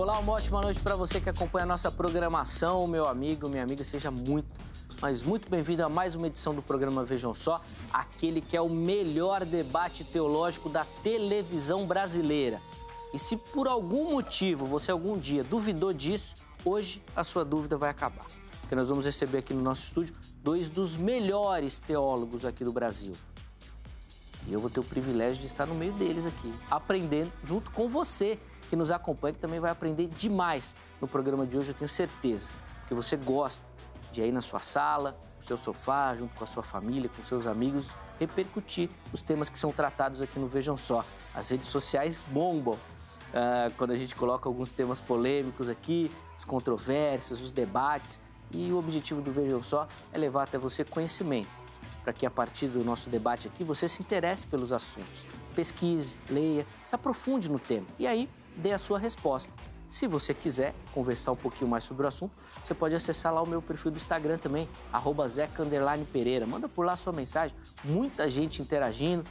Olá, uma ótima noite para você que acompanha a nossa programação, meu amigo, minha amiga, seja muito, mas muito bem-vindo a mais uma edição do programa Vejam Só, aquele que é o melhor debate teológico da televisão brasileira. E se por algum motivo você algum dia duvidou disso, hoje a sua dúvida vai acabar. Porque nós vamos receber aqui no nosso estúdio dois dos melhores teólogos aqui do Brasil. E eu vou ter o privilégio de estar no meio deles aqui, aprendendo junto com você, que nos acompanha, que também vai aprender demais no programa de hoje, eu tenho certeza. Porque você gosta de ir aí na sua sala, no seu sofá, junto com a sua família, com seus amigos, repercutir os temas que são tratados aqui no Vejam Só. As redes sociais bombam quando a gente coloca alguns temas polêmicos aqui, as controvérsias, os debates. E o objetivo do Vejam Só é levar até você conhecimento, para que a partir do nosso debate aqui você se interesse pelos assuntos. Pesquise, leia, se aprofunde no tema e aí dê a sua resposta. Se você quiser conversar um pouquinho mais sobre o assunto, você pode acessar lá o meu perfil do Instagram também, @zeca_pereira. Manda por lá a sua mensagem, muita gente interagindo,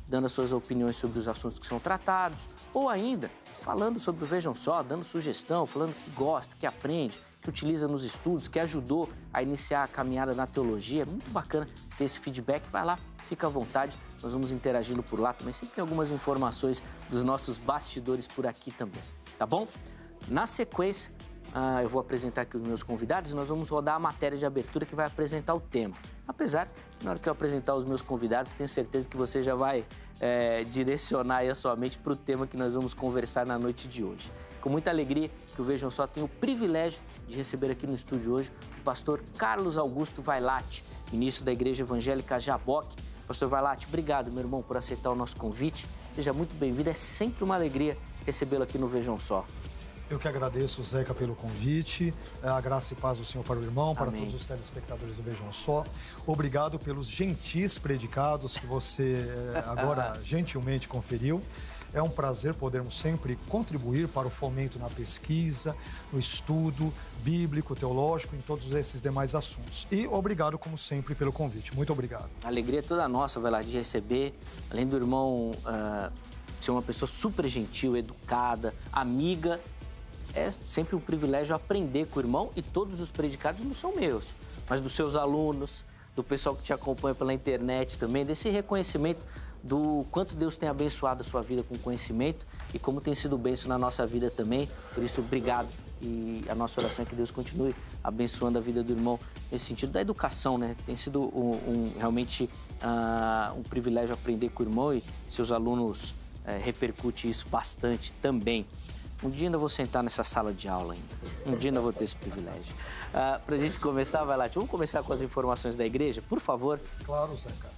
dando as suas opiniões sobre os assuntos que são tratados, ou ainda falando sobre o Vejam Só, dando sugestão, falando que gosta, que aprende, que utiliza nos estudos, que ajudou a iniciar a caminhada na teologia. É muito bacana ter esse feedback. Vai lá, fica à vontade, nós vamos interagindo por lá também. Sempre tem algumas informações dos nossos bastidores por aqui também, tá bom? Na sequência, eu vou apresentar aqui os meus convidados e nós vamos rodar a matéria de abertura que vai apresentar o tema. Apesar que na hora que eu apresentar os meus convidados, tenho certeza que você já vai direcionar aí a sua mente para o tema que nós vamos conversar na noite de hoje. Com muita alegria que o Vejam Só tem o privilégio de receber aqui no estúdio hoje o pastor Carlos Augusto Vailate, ministro da Igreja Evangélica Jaboque. Pastor Vailate, obrigado, meu irmão, por aceitar o nosso convite. Seja muito bem-vindo, é sempre uma alegria recebê-lo aqui no Vejam Só. Eu que agradeço, Zeca, pelo convite. A graça e paz do Senhor para o irmão, para Amém. todos os telespectadores do Vejam Só. Obrigado pelos gentis predicados que você agora gentilmente conferiu. É um prazer podermos sempre contribuir para o fomento na pesquisa, no estudo bíblico, teológico, em todos esses demais assuntos. E obrigado, como sempre, pelo convite. Muito obrigado. A alegria é toda nossa, Vailate, de receber. Além do irmão ser uma pessoa super gentil, educada, amiga, é sempre um privilégio aprender com o irmão, e todos os predicados não são meus, mas dos seus alunos, do pessoal que te acompanha pela internet também, desse reconhecimento do quanto Deus tem abençoado a sua vida com conhecimento e como tem sido bênção na nossa vida também. Por isso, obrigado. E a nossa oração é que Deus continue abençoando a vida do irmão nesse sentido da educação, né? Tem sido realmente um privilégio aprender com o irmão, e seus alunos repercute isso bastante também. Um dia ainda vou sentar nessa sala de aula ainda. Um dia ainda vou ter esse privilégio. Para a gente começar, Vailate, vamos começar com as informações da igreja, por favor? Claro, Zeca.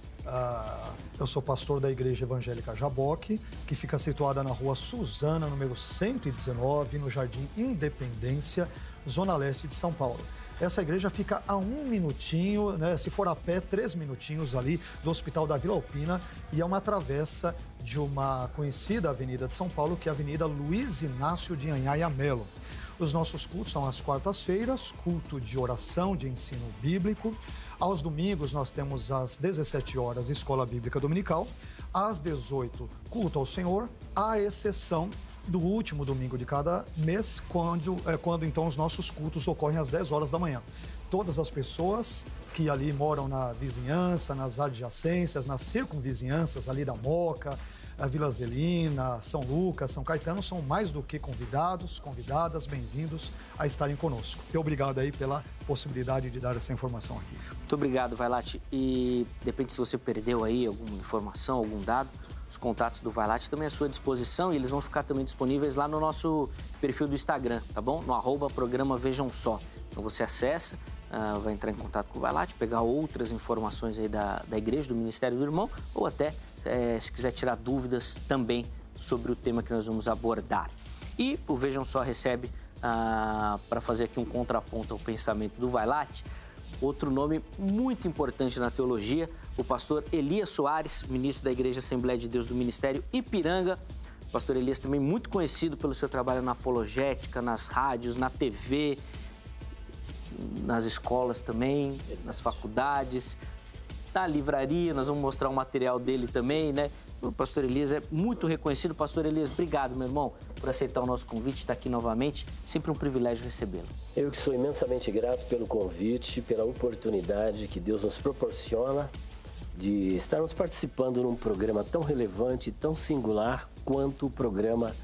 Eu sou pastor da Igreja Evangélica Jaboque, que fica situada na rua Suzana, número 119, no Jardim Independência, Zona Leste de São Paulo. Essa igreja fica a 1 minutinho, né, se for a pé, 3 minutinhos ali do Hospital da Vila Alpina, e é uma travessa de uma conhecida avenida de São Paulo, que é a Avenida Luiz Inácio de Anhaia Melo. Os nossos cultos são às quartas-feiras, culto de oração, de ensino bíblico. Aos domingos nós temos às 17 horas Escola Bíblica Dominical, às 18 culto ao Senhor, à exceção do último domingo de cada mês, quando então os nossos cultos ocorrem às 10 horas da manhã. Todas as pessoas que ali moram na vizinhança, nas adjacências, nas circunvizinhanças ali da Moca, a Vila Zelina, São Lucas, São Caetano, são mais do que convidados, convidadas, bem-vindos a estarem conosco. E obrigado aí pela possibilidade de dar essa informação aqui. Muito obrigado, Vailate. E depende se você perdeu aí alguma informação, algum dado, os contatos do Vailate também à sua disposição, e eles vão ficar também disponíveis lá no nosso perfil do Instagram, tá bom? No @programa Vejam Só. Então você acessa, vai entrar em contato com o Vailate, pegar outras informações aí da igreja, do Ministério do Irmão, ou até se quiser tirar dúvidas também sobre o tema que nós vamos abordar. E o Vejam Só recebe, para fazer aqui um contraponto ao pensamento do Vailate, outro nome muito importante na teologia, o pastor Elias Soares, ministro da Igreja Assembleia de Deus do Ministério Ipiranga. O pastor Elias também muito conhecido pelo seu trabalho na apologética, nas rádios, na TV, nas escolas também, nas faculdades, na livraria. Nós vamos mostrar o material dele também, né? O pastor Elias é muito reconhecido. Pastor Elias, obrigado, meu irmão, por aceitar o nosso convite, estar aqui novamente. Sempre um privilégio recebê-lo. Eu que sou imensamente grato pelo convite, pela oportunidade que Deus nos proporciona de estarmos participando num programa tão relevante, tão singular quanto o programa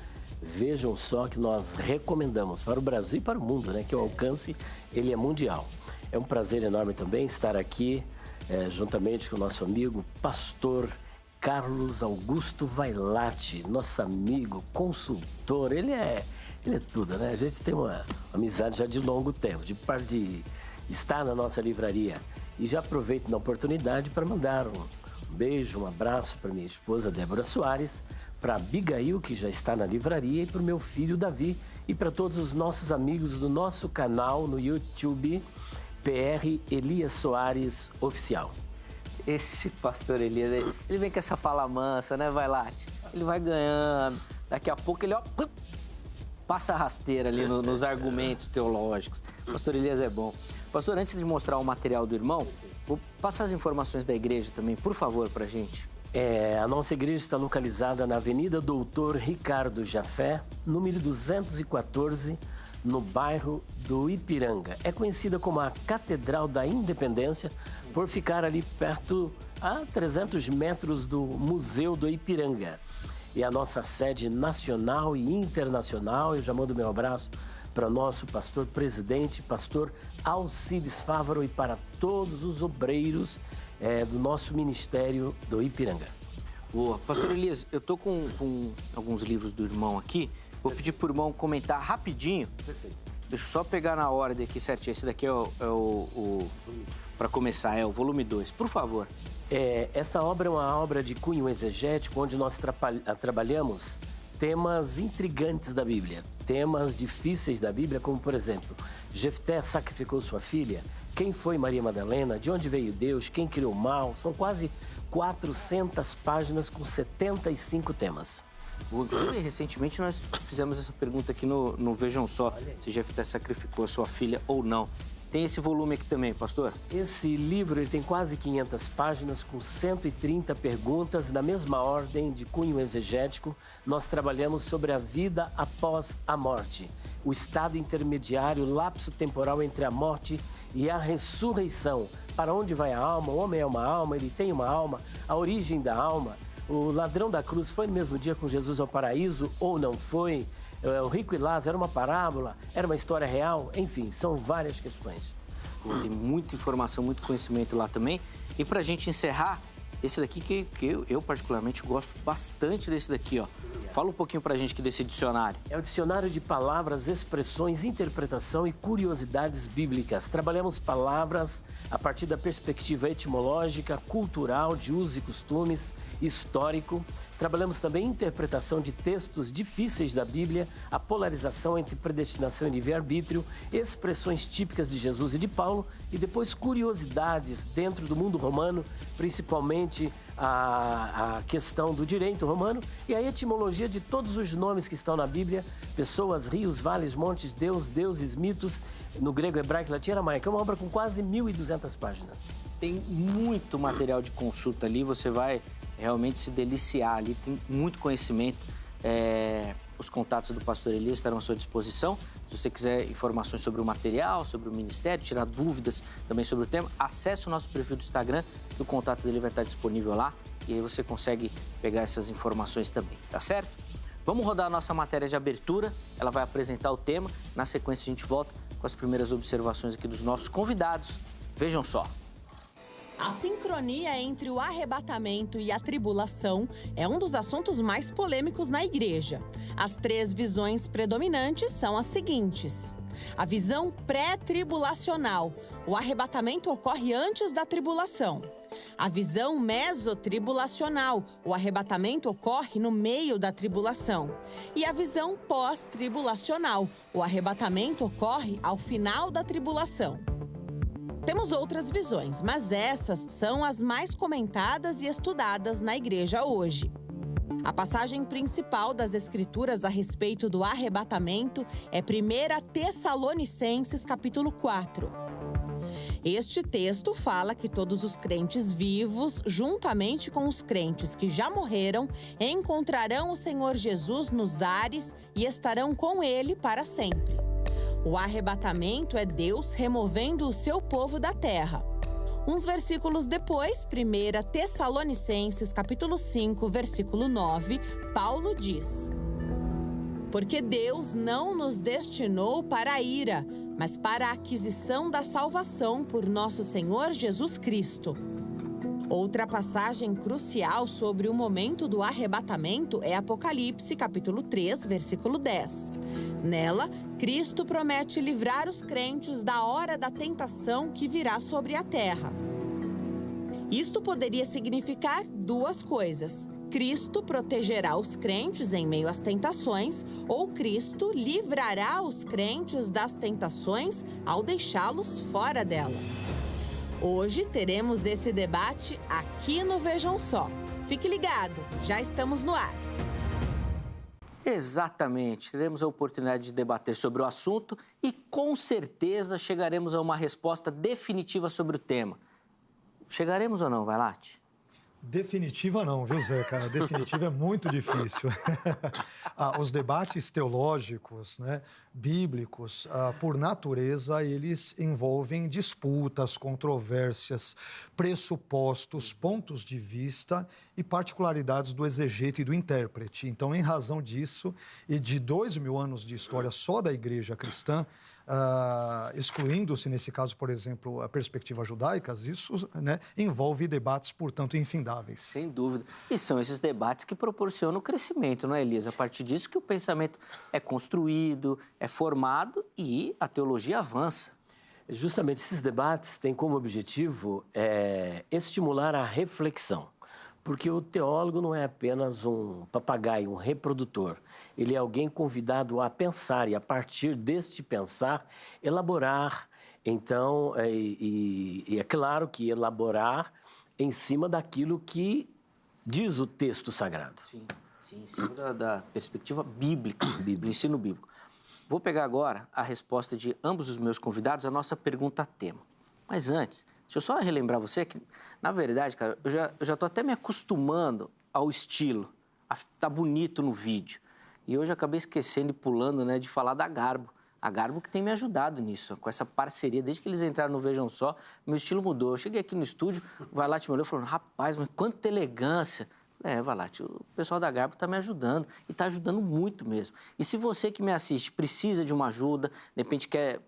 Vejam Só, que nós recomendamos para o Brasil e para o mundo, né? Que o alcance ele é mundial. É um prazer enorme também estar aqui juntamente com o nosso amigo pastor Carlos Augusto Vailate, nosso amigo, consultor. Ele é tudo, né? A gente tem uma amizade já de longo tempo, de estar na nossa livraria. E já aproveito na oportunidade para mandar um beijo, um abraço para minha esposa Débora Soares, para Abigail, que já está na livraria, e para o meu filho Davi, e para todos os nossos amigos do nosso canal no YouTube, PR Elias Soares Oficial. Esse pastor Elias, ele vem com essa fala mansa, né, Vailate? Ele vai ganhando, daqui a pouco ele, passa a rasteira ali nos argumentos teológicos. Pastor Elias é bom. Pastor, antes de mostrar o material do irmão, vou passar as informações da igreja também, por favor, pra gente. A nossa igreja está localizada na Avenida Doutor Ricardo Jafé, número 214, no bairro do Ipiranga. É conhecida como a Catedral da Independência, por ficar ali perto, a 300 metros do Museu do Ipiranga. E a nossa sede nacional e internacional, eu já mando meu abraço para nosso pastor presidente, pastor Alcides Fávaro, e para todos os obreiros do nosso ministério do Ipiranga. Boa. Pastor Elias, eu tô com alguns livros do irmão aqui. Vou pedir pro irmão comentar rapidinho. Perfeito. Deixa eu só pegar na ordem aqui certinho. Esse daqui para começar, é o volume 2. Por favor. Essa obra é uma obra de cunho exegético, onde nós trabalhamos temas intrigantes da Bíblia, temas difíceis da Bíblia, como, por exemplo, Jefté sacrificou sua filha, quem foi Maria Madalena, de onde veio Deus, quem criou o mal. São quase 400 páginas com 75 temas. Inclusive, recentemente nós fizemos essa pergunta aqui no Vejam Só, se Jefté sacrificou a sua filha ou não. Tem esse volume aqui também, pastor? Esse livro ele tem quase 500 páginas, com 130 perguntas, na mesma ordem de cunho exegético. Nós trabalhamos sobre a vida após a morte, o estado intermediário, o lapso temporal entre a morte e a ressurreição. Para onde vai a alma? O homem é uma alma, ele tem uma alma, a origem da alma. O ladrão da cruz foi no mesmo dia com Jesus ao paraíso ou não foi? O rico e Lázaro era uma parábola? Era uma história real? Enfim, são várias questões. Tem muita informação, muito conhecimento lá também. E pra gente encerrar, esse daqui que eu particularmente gosto bastante desse daqui, ó. Fala um pouquinho pra gente aqui desse dicionário. É o dicionário de palavras, expressões, interpretação e curiosidades bíblicas. Trabalhamos palavras a partir da perspectiva etimológica, cultural, de usos e costumes, histórico. Trabalhamos também interpretação de textos difíceis da Bíblia, a polarização entre predestinação e livre-arbítrio, expressões típicas de Jesus e de Paulo, e depois curiosidades dentro do mundo romano, principalmente a questão do direito romano e a etimologia de todos os nomes que estão na Bíblia: pessoas, rios, vales, montes, deuses, mitos, no grego, hebraico, latim e aramaico. É uma obra com quase 1.200 páginas. Tem muito material de consulta ali, você vai realmente se deliciar ali, tem muito conhecimento. Os contatos do pastor Elias estarão à sua disposição. Se você quiser informações sobre o material, sobre o ministério, tirar dúvidas também sobre o tema, acesse o nosso perfil do Instagram, que o contato dele vai estar disponível lá, e aí você consegue pegar essas informações também, tá certo? Vamos rodar a nossa matéria de abertura, ela vai apresentar o tema, na sequência a gente volta com as primeiras observações aqui dos nossos convidados. Vejam só. A sincronia entre o arrebatamento e a tribulação é um dos assuntos mais polêmicos na igreja. As 3 visões predominantes são as seguintes: a visão pré-tribulacional, o arrebatamento ocorre antes da tribulação. A visão mesotribulacional, o arrebatamento ocorre no meio da tribulação. E a visão pós-tribulacional, o arrebatamento ocorre ao final da tribulação. Temos outras visões, mas essas são as mais comentadas e estudadas na igreja hoje. A passagem principal das Escrituras a respeito do arrebatamento é 1 Tessalonicenses, capítulo 4. Este texto fala que todos os crentes vivos, juntamente com os crentes que já morreram, encontrarão o Senhor Jesus nos ares e estarão com ele para sempre. O arrebatamento é Deus removendo o seu povo da terra. Uns versículos depois, 1 Tessalonicenses, capítulo 5, versículo 9, Paulo diz: porque Deus não nos destinou para a ira, mas para a aquisição da salvação por nosso Senhor Jesus Cristo. Outra passagem crucial sobre o momento do arrebatamento é Apocalipse, capítulo 3, versículo 10. Nela, Cristo promete livrar os crentes da hora da tentação que virá sobre a terra. Isto poderia significar duas coisas: Cristo protegerá os crentes em meio às tentações, ou Cristo livrará os crentes das tentações ao deixá-los fora delas. Hoje teremos esse debate aqui no Vejam Só. Fique ligado, já estamos no ar. Exatamente, teremos a oportunidade de debater sobre o assunto e com certeza chegaremos a uma resposta definitiva sobre o tema. Chegaremos ou não, Vailate? Definitiva não, viu, Zeca? Definitiva é muito difícil. Os debates teológicos, né, bíblicos, por natureza, eles envolvem disputas, controvérsias, pressupostos, pontos de vista e particularidades do exegeta e do intérprete. Então, em razão disso, e de 2000 anos de história só da igreja cristã, excluindo-se, nesse caso, por exemplo, a perspectiva judaica, isso, né, envolve debates, portanto, infindáveis. Sem dúvida. E são esses debates que proporcionam o crescimento, não é, Elias? A partir disso que o pensamento é construído, é formado e a teologia avança. Justamente esses debates têm como objetivo estimular a reflexão. Porque o teólogo não é apenas um papagaio, um reprodutor. Ele é alguém convidado a pensar e, a partir deste pensar, elaborar. Então, é claro que elaborar em cima daquilo que diz o texto sagrado. Sim, em cima da perspectiva bíblica, do ensino bíblico. Vou pegar agora a resposta de ambos os meus convidados à nossa pergunta-tema. Mas antes, deixa eu só relembrar você que, na verdade, cara, eu já estou até me acostumando ao estilo, a tá bonito no vídeo. E hoje eu acabei esquecendo e pulando, né, de falar da Garbo. A Garbo que tem me ajudado nisso, com essa parceria. Desde que eles entraram no Vejam Só, meu estilo mudou. Eu cheguei aqui no estúdio, o Vailate me olhou e falou: rapaz, mas quanta elegância. Vailate, o pessoal da Garbo está me ajudando e está ajudando muito mesmo. E se você que me assiste precisa de uma ajuda, de repente quer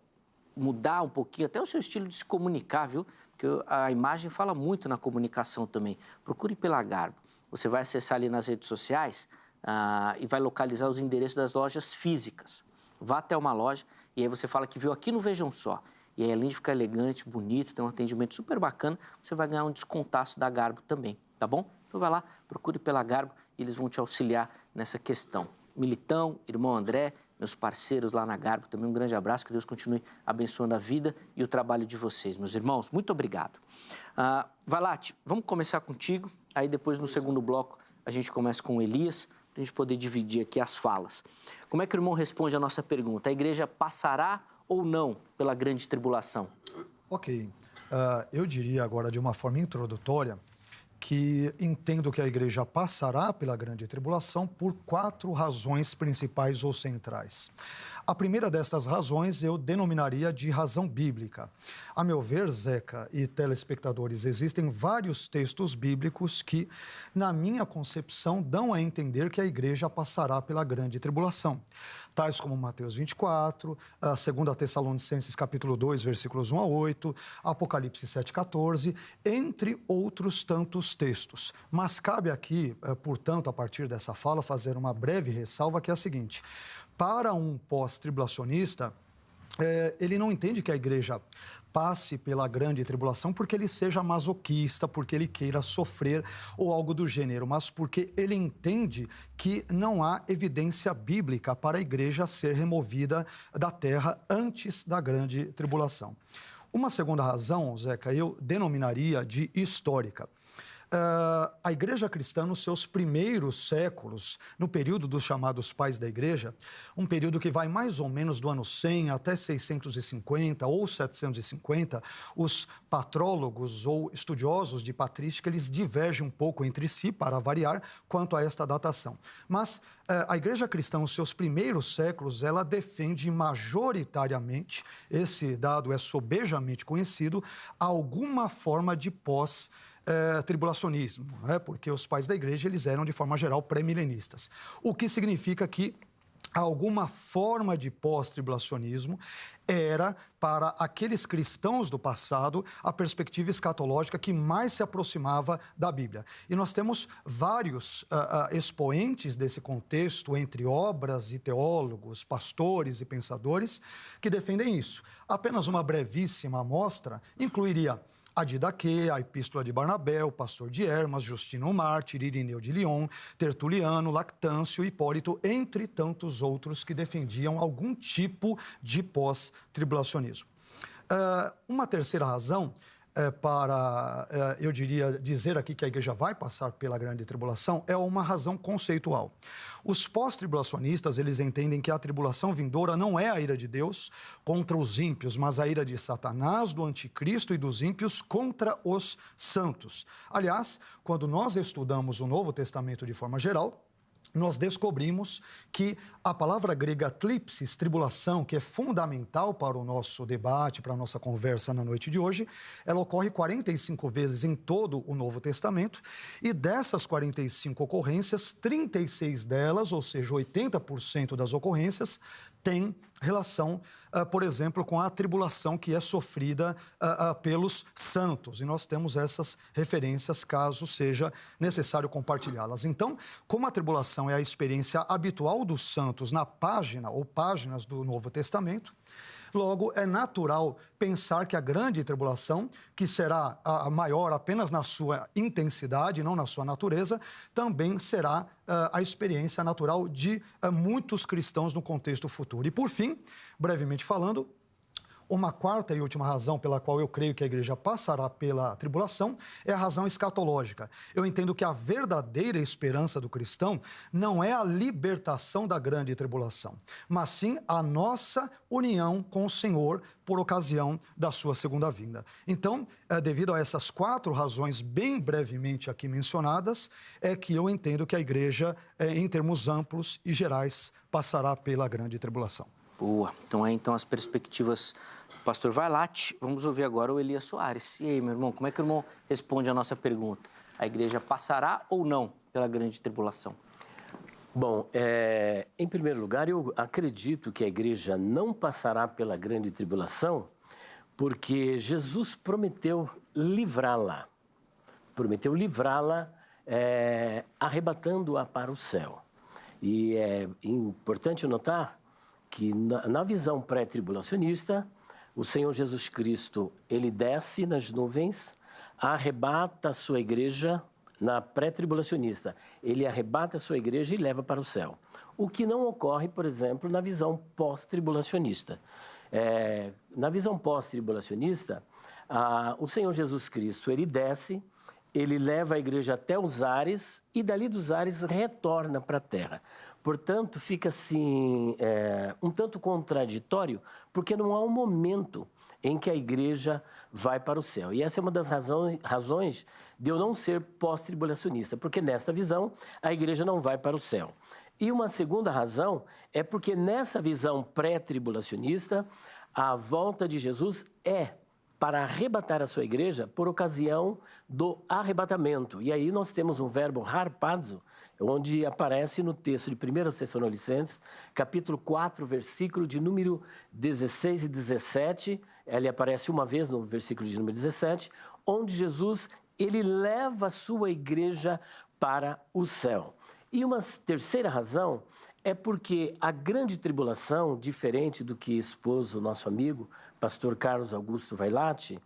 mudar um pouquinho até o seu estilo de se comunicar, viu? Porque a imagem fala muito na comunicação também. Procure pela Garbo. Você vai acessar ali nas redes sociais e vai localizar os endereços das lojas físicas. Vá até uma loja e aí você fala que viu aqui no Vejam Só. E aí, além de ficar elegante, bonito, tem um atendimento super bacana, você vai ganhar um descontaço da Garbo também, tá bom? Então vai lá, procure pela Garbo e eles vão te auxiliar nessa questão. Militão, irmão André, meus parceiros lá na Garbo, também um grande abraço, que Deus continue abençoando a vida e o trabalho de vocês, meus irmãos. Muito obrigado. Vailate, vamos começar contigo, aí depois no segundo bloco a gente começa com o Elias, para a gente poder dividir aqui as falas. Como é que o irmão responde a nossa pergunta? A igreja passará ou não pela grande tribulação? Ok. Eu diria agora de uma forma introdutória que entendo que a igreja passará pela grande tribulação por 4 razões principais ou centrais. A primeira destas razões eu denominaria de razão bíblica. A meu ver, Zeca e telespectadores, existem vários textos bíblicos que, na minha concepção, dão a entender que a igreja passará pela grande tribulação. Tais como Mateus 24, 2 Tessalonicenses capítulo 2, versículos 1 a 8, Apocalipse 7, 14, entre outros tantos textos. Mas cabe aqui, portanto, a partir dessa fala, fazer uma breve ressalva que é a seguinte: para um pós-tribulacionista, ele não entende que a igreja passe pela grande tribulação porque ele seja masoquista, porque ele queira sofrer ou algo do gênero, mas porque ele entende que não há evidência bíblica para a igreja ser removida da terra antes da grande tribulação. Uma segunda razão, Zeca, eu denominaria de histórica. A igreja cristã, nos seus primeiros séculos, no período dos chamados pais da igreja, um período que vai mais ou menos do ano 100 até 650 ou 750, os patrólogos ou estudiosos de patrística, eles divergem um pouco entre si, para variar, quanto a esta datação. Mas a igreja cristã, nos seus primeiros séculos, ela defende majoritariamente, esse dado é sobejamente conhecido, alguma forma de tribulacionismo, né? Porque os pais da igreja eles eram, de forma geral, pré-milenistas. O que significa que alguma forma de pós-tribulacionismo era, para aqueles cristãos do passado, a perspectiva escatológica que mais se aproximava da Bíblia. E nós temos vários expoentes desse contexto, entre obras e teólogos, pastores e pensadores, que defendem isso. Apenas uma brevíssima amostra incluiria a Didaquê, a Epístola de Barnabé, o Pastor de Hermas, Justino Mártir, Irineu de Lyon, Tertuliano, Lactâncio, Hipólito, entre tantos outros que defendiam algum tipo de pós-tribulacionismo. Uma terceira razão para, eu diria, dizer aqui que a igreja vai passar pela grande tribulação é uma razão conceitual. Os pós-tribulacionistas, eles entendem que a tribulação vindoura não é a ira de Deus contra os ímpios, mas a ira de Satanás, do anticristo e dos ímpios contra os santos. Aliás, quando nós estudamos o Novo Testamento de forma geral, nós descobrimos que a palavra grega tlipsis, tribulação, que é fundamental para o nosso debate, para a nossa conversa na noite de hoje, ela ocorre 45 vezes em todo o Novo Testamento, e dessas 45 ocorrências, 36 delas, ou seja, 80% das ocorrências, tem relação, por exemplo, com a tribulação que é sofrida pelos santos. E nós temos essas referências, caso seja necessário compartilhá-las. Então, como a tribulação é a experiência habitual dos santos na página ou páginas do Novo Testamento, logo, é natural pensar que a grande tribulação, que será a maior apenas na sua intensidade, não na sua natureza, também será a experiência natural de muitos cristãos no contexto futuro. E, por fim, brevemente falando, uma quarta e última razão pela qual eu creio que a igreja passará pela tribulação é a razão escatológica. Eu entendo que a verdadeira esperança do cristão não é a libertação da grande tribulação, mas sim a nossa união com o Senhor por ocasião da sua segunda vinda. Então, devido a essas quatro razões bem brevemente aqui mencionadas, é que eu entendo que a igreja, em termos amplos e gerais, passará pela grande tribulação. Boa. Então as perspectivas do pastor Vailate. Vamos ouvir agora o Elias Soares. E aí, meu irmão, como é que o irmão responde a nossa pergunta? A igreja passará ou não pela grande tribulação? Bom, em primeiro lugar, eu acredito que a igreja não passará pela grande tribulação porque Jesus prometeu livrá-la. Prometeu livrá-la arrebatando-a para o céu. E é importante notar que na visão pré-tribulacionista, o Senhor Jesus Cristo, ele desce nas nuvens, arrebata a sua igreja. Na pré-tribulacionista, ele arrebata a sua igreja e leva para o céu. O que não ocorre, por exemplo, na visão pós-tribulacionista. Na visão pós-tribulacionista, o Senhor Jesus Cristo, ele desce, ele leva a igreja até os ares e dali dos ares retorna para a terra. Portanto, fica assim, um tanto contraditório, porque não há um momento em que a igreja vai para o céu. E essa é uma das razões de eu não ser pós-tribulacionista, porque nesta visão a igreja não vai para o céu. E uma segunda razão é porque nessa visão pré-tribulacionista, a volta de Jesus é para arrebatar a sua igreja por ocasião do arrebatamento. E aí nós temos um verbo harpazo, onde aparece no texto de 1 Tessalonicenses, capítulo 4, versículo de número 16 e 17. Ele aparece uma vez no versículo de número 17, onde Jesus, ele leva a sua igreja para o céu. E uma terceira razão é porque a grande tribulação, diferente do que expôs o nosso amigo, pastor Carlos Augusto Vailate,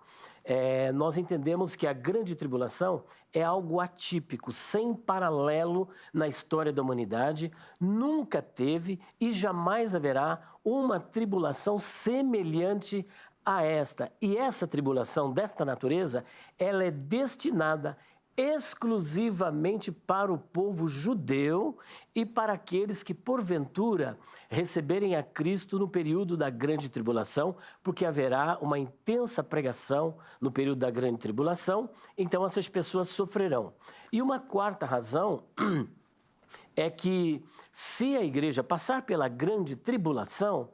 nós entendemos que a grande tribulação é algo atípico, sem paralelo na história da humanidade, nunca teve e jamais haverá uma tribulação semelhante a esta. E essa tribulação desta natureza, ela é destinada exclusivamente para o povo judeu e para aqueles que, porventura, receberem a Cristo no período da grande tribulação, porque haverá uma intensa pregação no período da grande tribulação, então essas pessoas sofrerão. E uma quarta razão é que, se a igreja passar pela grande tribulação,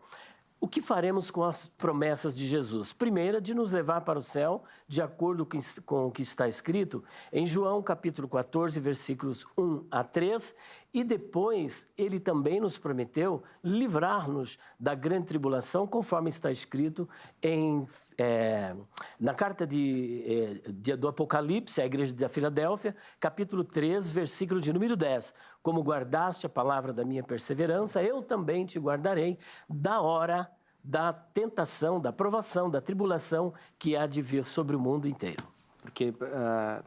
o que faremos com as promessas de Jesus? Primeira, de nos levar para o céu, de acordo com o que está escrito em João, capítulo 14, versículos 1 a 3. E depois, ele também nos prometeu livrar-nos da grande tribulação, conforme está escrito na carta do Apocalipse, à igreja da Filadélfia, capítulo 3, versículo de número 10. Como guardaste a palavra da minha perseverança, eu também te guardarei da hora da tentação, da provação, da tribulação que há de vir sobre o mundo inteiro. Porque,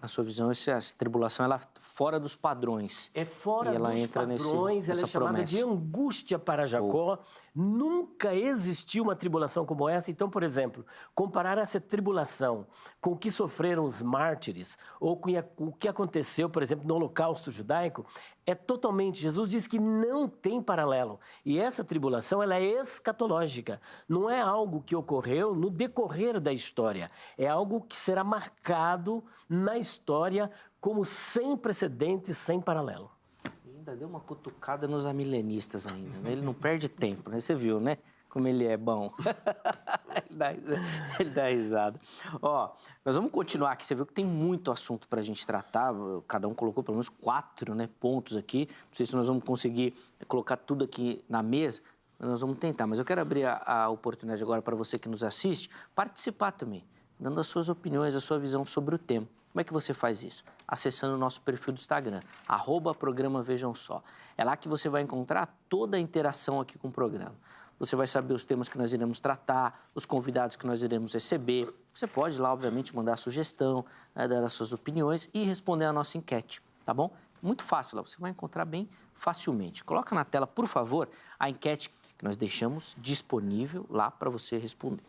na sua visão, essa tribulação ela é fora dos padrões. É fora dos padrões, ela é chamada promessa de angústia para Jacó. Nunca existiu uma tribulação como essa. Então, por exemplo, comparar essa tribulação com o que sofreram os mártires ou com o que aconteceu, por exemplo, no Holocausto judaico, é totalmente... Jesus diz que não tem paralelo. E essa tribulação, ela é escatológica. Não é algo que ocorreu no decorrer da história. É algo que será marcado na história como sem precedentes, sem paralelo. Ainda deu uma cutucada nos amilenistas ainda, né? Ele não perde tempo, né? Você viu, né? Como ele é bom. ele dá risada. Ó, nós vamos continuar aqui. Você viu que tem muito assunto para a gente tratar. Cada um colocou pelo menos 4, né, pontos aqui. Não sei se nós vamos conseguir colocar tudo aqui na mesa. Nós vamos tentar. Mas eu quero abrir a oportunidade agora para você que nos assiste participar também, dando as suas opiniões, a sua visão sobre o tema. Como é que você faz isso? Acessando o nosso perfil do Instagram, @programa Vejam Só. É lá que você vai encontrar toda a interação aqui com o programa. Você vai saber os temas que nós iremos tratar, os convidados que nós iremos receber. Você pode lá, obviamente, mandar sugestão, né, dar as suas opiniões e responder a nossa enquete, tá bom? Muito fácil lá, você vai encontrar bem facilmente. Coloca na tela, por favor, a enquete que nós deixamos disponível lá para você responder.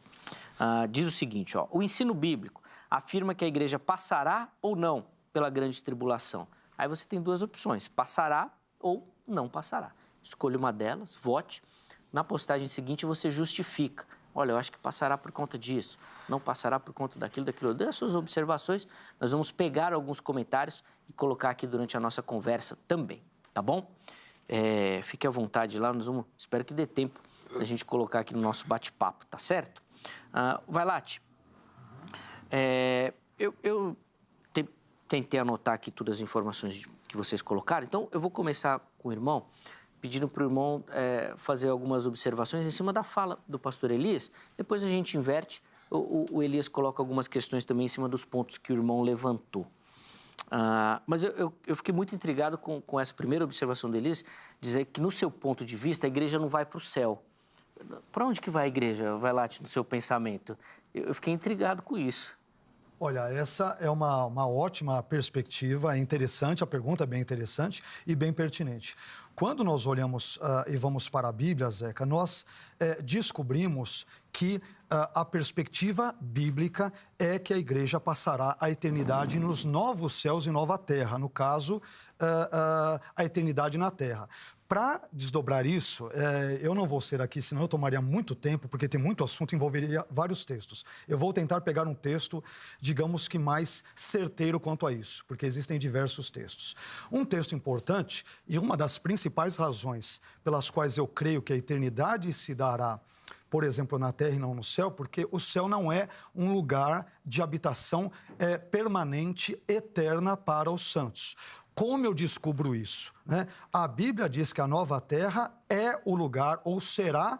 Diz o seguinte, ó, o ensino bíblico afirma que a igreja passará ou não pela grande tribulação. Aí você tem 2 opções, passará ou não passará. Escolha uma delas, vote. Na postagem seguinte você justifica. Olha, eu acho que passará por conta disso, não passará por conta daquilo. Dê as suas observações, nós vamos pegar alguns comentários e colocar aqui durante a nossa conversa também, tá bom? Fique à vontade lá, espero que dê tempo da gente colocar aqui no nosso bate-papo, tá certo? Vai lá, Ti. Eu tentei anotar aqui todas as informações que vocês colocaram, então eu vou começar com o irmão, pedindo para o irmão fazer algumas observações em cima da fala do pastor Elias. Depois a gente inverte, o Elias coloca algumas questões também em cima dos pontos que o irmão levantou. Mas eu fiquei muito intrigado com essa primeira observação do Elias, dizer que, no seu ponto de vista, a igreja não vai para o céu. Para onde que vai a igreja? Vai lá no seu pensamento. Eu fiquei intrigado com isso. Olha, essa é uma ótima perspectiva, é interessante, a pergunta é bem interessante e bem pertinente. Quando nós olhamos e vamos para a Bíblia, Zeca, nós descobrimos que a perspectiva bíblica é que a igreja passará a eternidade nos novos céus e nova terra, no caso, a eternidade na terra. Para desdobrar isso, eu não vou ser aqui, senão eu tomaria muito tempo, porque tem muito assunto, envolveria vários textos. Eu vou tentar pegar um texto, digamos que mais certeiro quanto a isso, porque existem diversos textos. Um texto importante, e uma das principais razões pelas quais eu creio que a eternidade se dará, por exemplo, na terra e não no céu, porque o céu não é um lugar de habitação permanente, eterna para os santos. Como eu descubro isso, né? A Bíblia diz que a nova terra é o lugar, ou será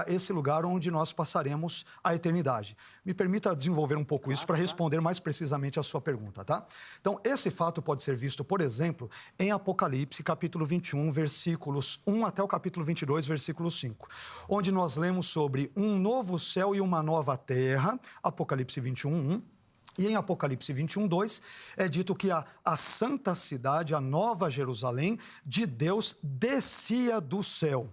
esse lugar onde nós passaremos a eternidade. Me permita desenvolver um pouco isso para responder mais precisamente a sua pergunta, tá? Então, esse fato pode ser visto, por exemplo, em Apocalipse, capítulo 21, versículos 1 até o capítulo 22, versículo 5, onde nós lemos sobre um novo céu e uma nova terra, Apocalipse 21, 1. E em Apocalipse 21, 2, é dito que a santa cidade, a nova Jerusalém, de Deus, descia do céu.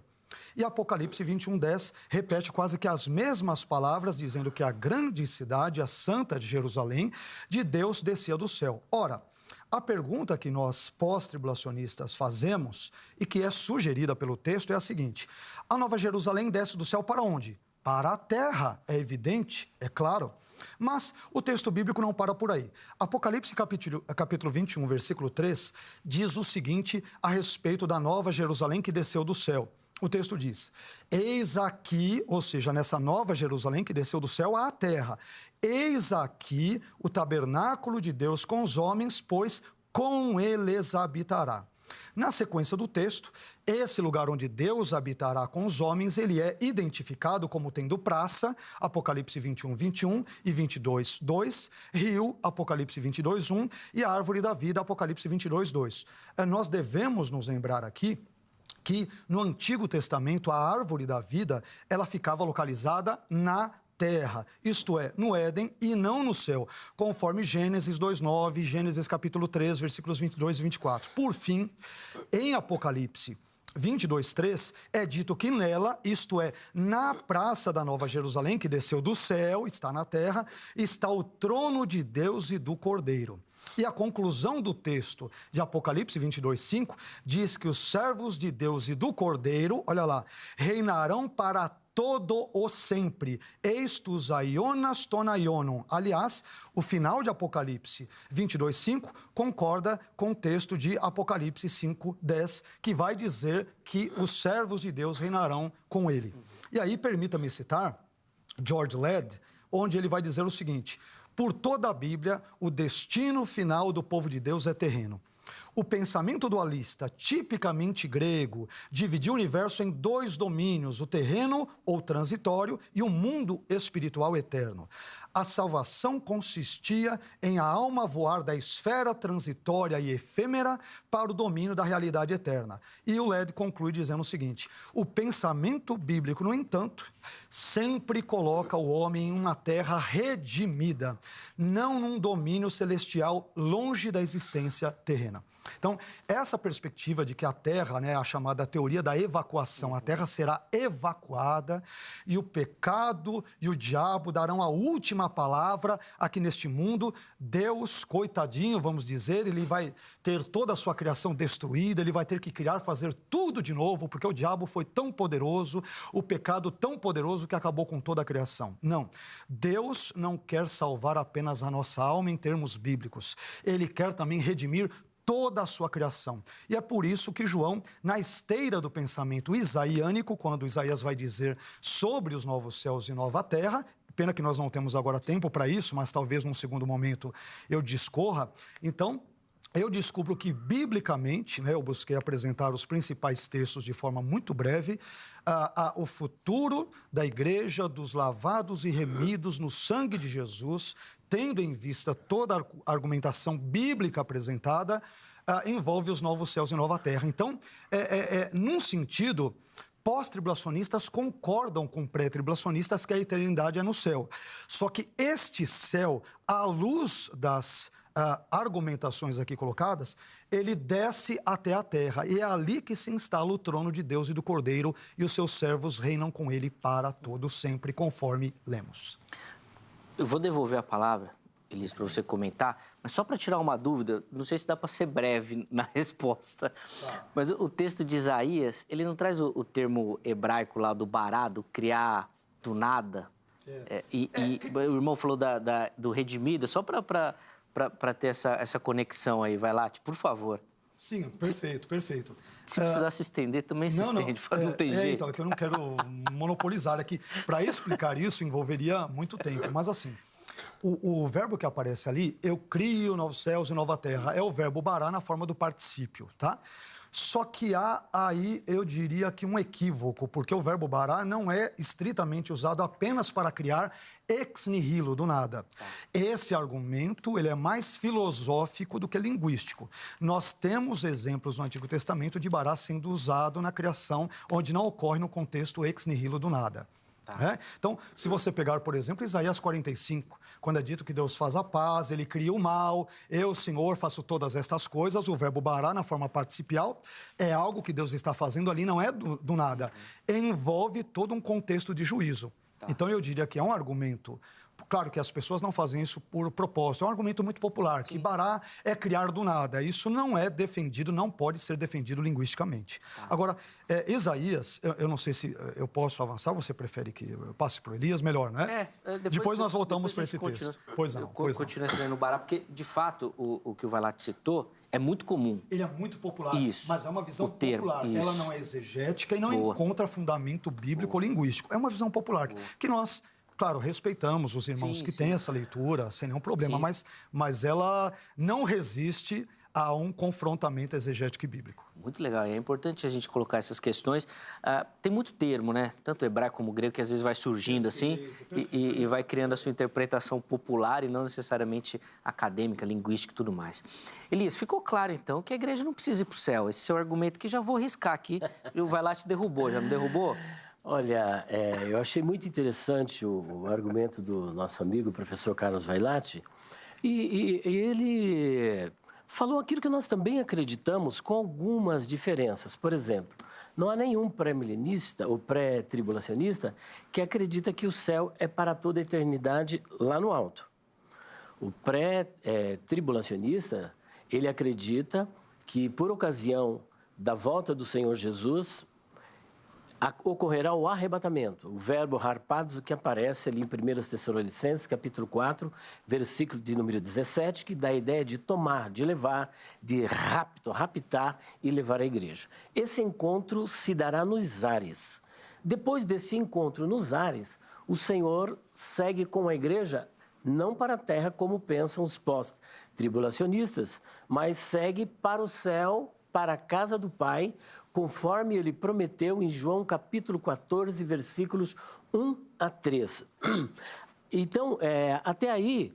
E Apocalipse 21:10 repete quase que as mesmas palavras, dizendo que a grande cidade, a santa de Jerusalém, de Deus descia do céu. Ora, a pergunta que nós pós-tribulacionistas fazemos e que é sugerida pelo texto é a seguinte: a Nova Jerusalém desce do céu para onde? Para a terra, é evidente, é claro. Mas o texto bíblico não para por aí. Apocalipse capítulo 21, versículo 3, diz o seguinte a respeito da Nova Jerusalém que desceu do céu. O texto diz: eis aqui, ou seja, nessa Nova Jerusalém que desceu do céu à terra, eis aqui o tabernáculo de Deus com os homens, pois com eles habitará. Na sequência do texto, esse lugar onde Deus habitará com os homens, ele é identificado como tendo praça, Apocalipse 21, 21 e 22, 2, rio, Apocalipse 22, 1 e a árvore da vida, Apocalipse 22, 2. Nós devemos nos lembrar aqui que no Antigo Testamento a árvore da vida, ela ficava localizada na terra, isto é, no Éden e não no céu, conforme Gênesis 2:9, Gênesis capítulo 3, versículos 22 e 24. Por fim, em Apocalipse 22:3, é dito que nela, isto é, na praça da Nova Jerusalém, que desceu do céu, está na terra, está o trono de Deus e do Cordeiro. E a conclusão do texto de Apocalipse 22:5 diz que os servos de Deus e do Cordeiro, olha lá, reinarão para todo o sempre. Eis tus aionas ton aionon. Aliás, o final de Apocalipse 22:5 concorda com o texto de Apocalipse 5:10, que vai dizer que os servos de Deus reinarão com ele. E aí, permita-me citar George Ladd, onde ele vai dizer o seguinte: por toda a Bíblia, o destino final do povo de Deus é terreno. O pensamento dualista, tipicamente grego, dividiu o universo em dois domínios, o terreno ou transitório e o mundo espiritual eterno. A salvação consistia em a alma voar da esfera transitória e efêmera para o domínio da realidade eterna. E o Ladd conclui dizendo o seguinte: o pensamento bíblico, no entanto, sempre coloca o homem em uma terra redimida, não num domínio celestial longe da existência terrena. Então, essa perspectiva de que a Terra, a chamada teoria da evacuação, a Terra será evacuada e o pecado e o diabo darão a última palavra aqui neste mundo. Deus, coitadinho, vamos dizer, ele vai ter toda a sua criação destruída, ele vai ter que criar, fazer tudo de novo, porque o diabo foi tão poderoso, o pecado tão poderoso que acabou com toda a criação. Não, Deus não quer salvar apenas a nossa alma em termos bíblicos, ele quer também redimir toda a sua criação. E é por isso que João, na esteira do pensamento isaiânico, quando Isaías vai dizer sobre os novos céus e nova terra, pena que nós não temos agora tempo para isso, mas talvez num segundo momento eu discorra, então eu descubro que, biblicamente, eu busquei apresentar os principais textos de forma muito breve, o futuro da igreja, dos lavados e remidos no sangue de Jesus, tendo em vista toda a argumentação bíblica apresentada, envolve os novos céus e nova terra. Então, num sentido, pós-tribulacionistas concordam com pré-tribulacionistas que a eternidade é no céu. Só que este céu, à luz das argumentações aqui colocadas, ele desce até a terra, e é ali que se instala o trono de Deus e do Cordeiro, e os seus servos reinam com ele para todo sempre, conforme lemos. Eu vou devolver a palavra, Elis, para você comentar, mas só para tirar uma dúvida, não sei se dá para ser breve na resposta, tá. Mas o texto de Isaías, ele não traz o termo hebraico lá do bará, do criar do nada? O irmão falou do redimido, só para ter essa conexão aí, vai lá, por favor. Sim, perfeito. Se precisar se estender, também se estende, não tem jeito. Então, é que eu não quero monopolizar aqui. Para explicar isso, envolveria muito tempo, mas assim, o verbo que aparece ali, eu crio novos céus e nova terra, é o verbo bará na forma do particípio, tá? Só que há aí, eu diria que um equívoco, porque o verbo bará não é estritamente usado apenas para criar ex nihilo, do nada. Esse argumento, ele é mais filosófico do que linguístico. Nós temos exemplos no Antigo Testamento de bará sendo usado na criação, onde não ocorre no contexto ex nihilo, do nada. Então, se você pegar, por exemplo, Isaías 45, quando é dito que Deus faz a paz, ele cria o mal, eu, Senhor, faço todas estas coisas, o verbo bará na forma participial é algo que Deus está fazendo ali, não é do nada. Envolve todo um contexto de juízo. Então, eu diria que é um argumento. Claro que as pessoas não fazem isso por propósito. É um argumento muito popular, que bará é criar do nada. Isso não é defendido, não pode ser defendido linguisticamente. Agora, Isaías, eu não sei se eu posso avançar, você prefere que eu passe para o Elias? Melhor, né? Depois nós voltamos para esse texto. Pois não. Continua ensinando o bará, porque, de fato, o que o Vailate citou é muito comum. Ele é muito popular, isso, mas é uma visão popular. Isso. Ela não é exegética e não encontra fundamento bíblico ou linguístico. É uma visão popular que nós... Claro, respeitamos os irmãos que têm essa leitura, sem nenhum problema, mas ela não resiste a um confrontamento exegético e bíblico. Muito legal, e é importante a gente colocar essas questões. Tem muito termo, né? Tanto hebraico como grego, que às vezes vai surgindo e vai criando a sua interpretação popular e não necessariamente acadêmica, linguística e tudo mais. Elias, ficou claro, então, que a igreja não precisa ir para o céu. Esse seu argumento que já vou riscar aqui, e o Vailate derrubou, já não derrubou? Olha, eu achei muito interessante o argumento do nosso amigo, o professor Carlos Vailate, e ele falou aquilo que nós também acreditamos com algumas diferenças. Por exemplo, não há nenhum pré-milenista ou pré-tribulacionista que acredita que o céu é para toda a eternidade lá no alto. O pré-tribulacionista, ele acredita que por ocasião da volta do Senhor Jesus, ocorrerá o arrebatamento, o verbo harpazo que aparece ali em 1 Tessalonicenses, capítulo 4, versículo de número 17, que dá a ideia de tomar, de levar, de raptar e levar a igreja. Esse encontro se dará nos ares. Depois desse encontro nos ares, o Senhor segue com a igreja não para a terra como pensam os pós-tribulacionistas, mas segue para o céu, para a casa do Pai, conforme ele prometeu em João capítulo 14, versículos 1 a 3. Então, até aí,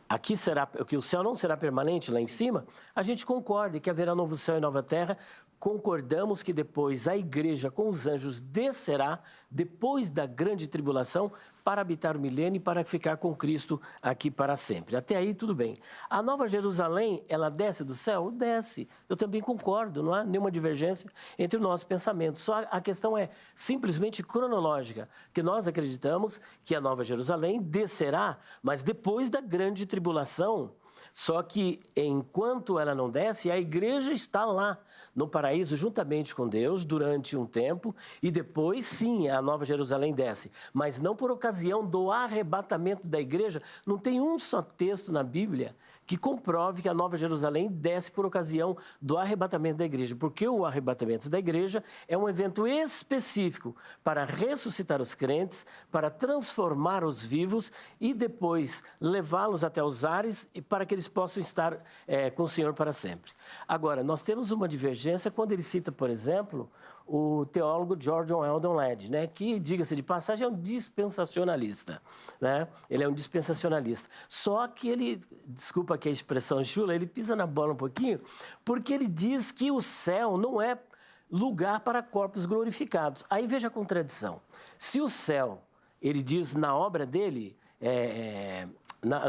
aqui será, que o céu não será permanente lá em cima, a gente concorda que haverá novo céu e nova terra. Concordamos que depois a igreja com os anjos descerá, depois da grande tribulação, para habitar o milênio e para ficar com Cristo aqui para sempre. Até aí, tudo bem. A Nova Jerusalém, ela desce do céu? Desce. Eu também concordo, não há nenhuma divergência entre o nosso pensamento. Só a questão é simplesmente cronológica, que nós acreditamos que a Nova Jerusalém descerá, mas depois da grande tribulação. Só que, enquanto ela não desce, a igreja está lá no paraíso juntamente com Deus durante um tempo e depois, sim, a Nova Jerusalém desce. Mas não por ocasião do arrebatamento da igreja. Não tem um só texto na Bíblia que comprove que a Nova Jerusalém desce por ocasião do arrebatamento da igreja. Porque o arrebatamento da igreja é um evento específico para ressuscitar os crentes, para transformar os vivos e depois levá-los até os ares para que eles possam estar com o Senhor para sempre. Agora, nós temos uma divergência quando ele cita, por exemplo, o teólogo George Eldon Ladd, né, que, diga-se de passagem, é um dispensacionalista. Né? Ele é um dispensacionalista. Só que ele, desculpa aqui a expressão chula, ele pisa na bola um pouquinho, porque ele diz que o céu não é lugar para corpos glorificados. Aí veja a contradição. Se o céu, ele diz na obra dele,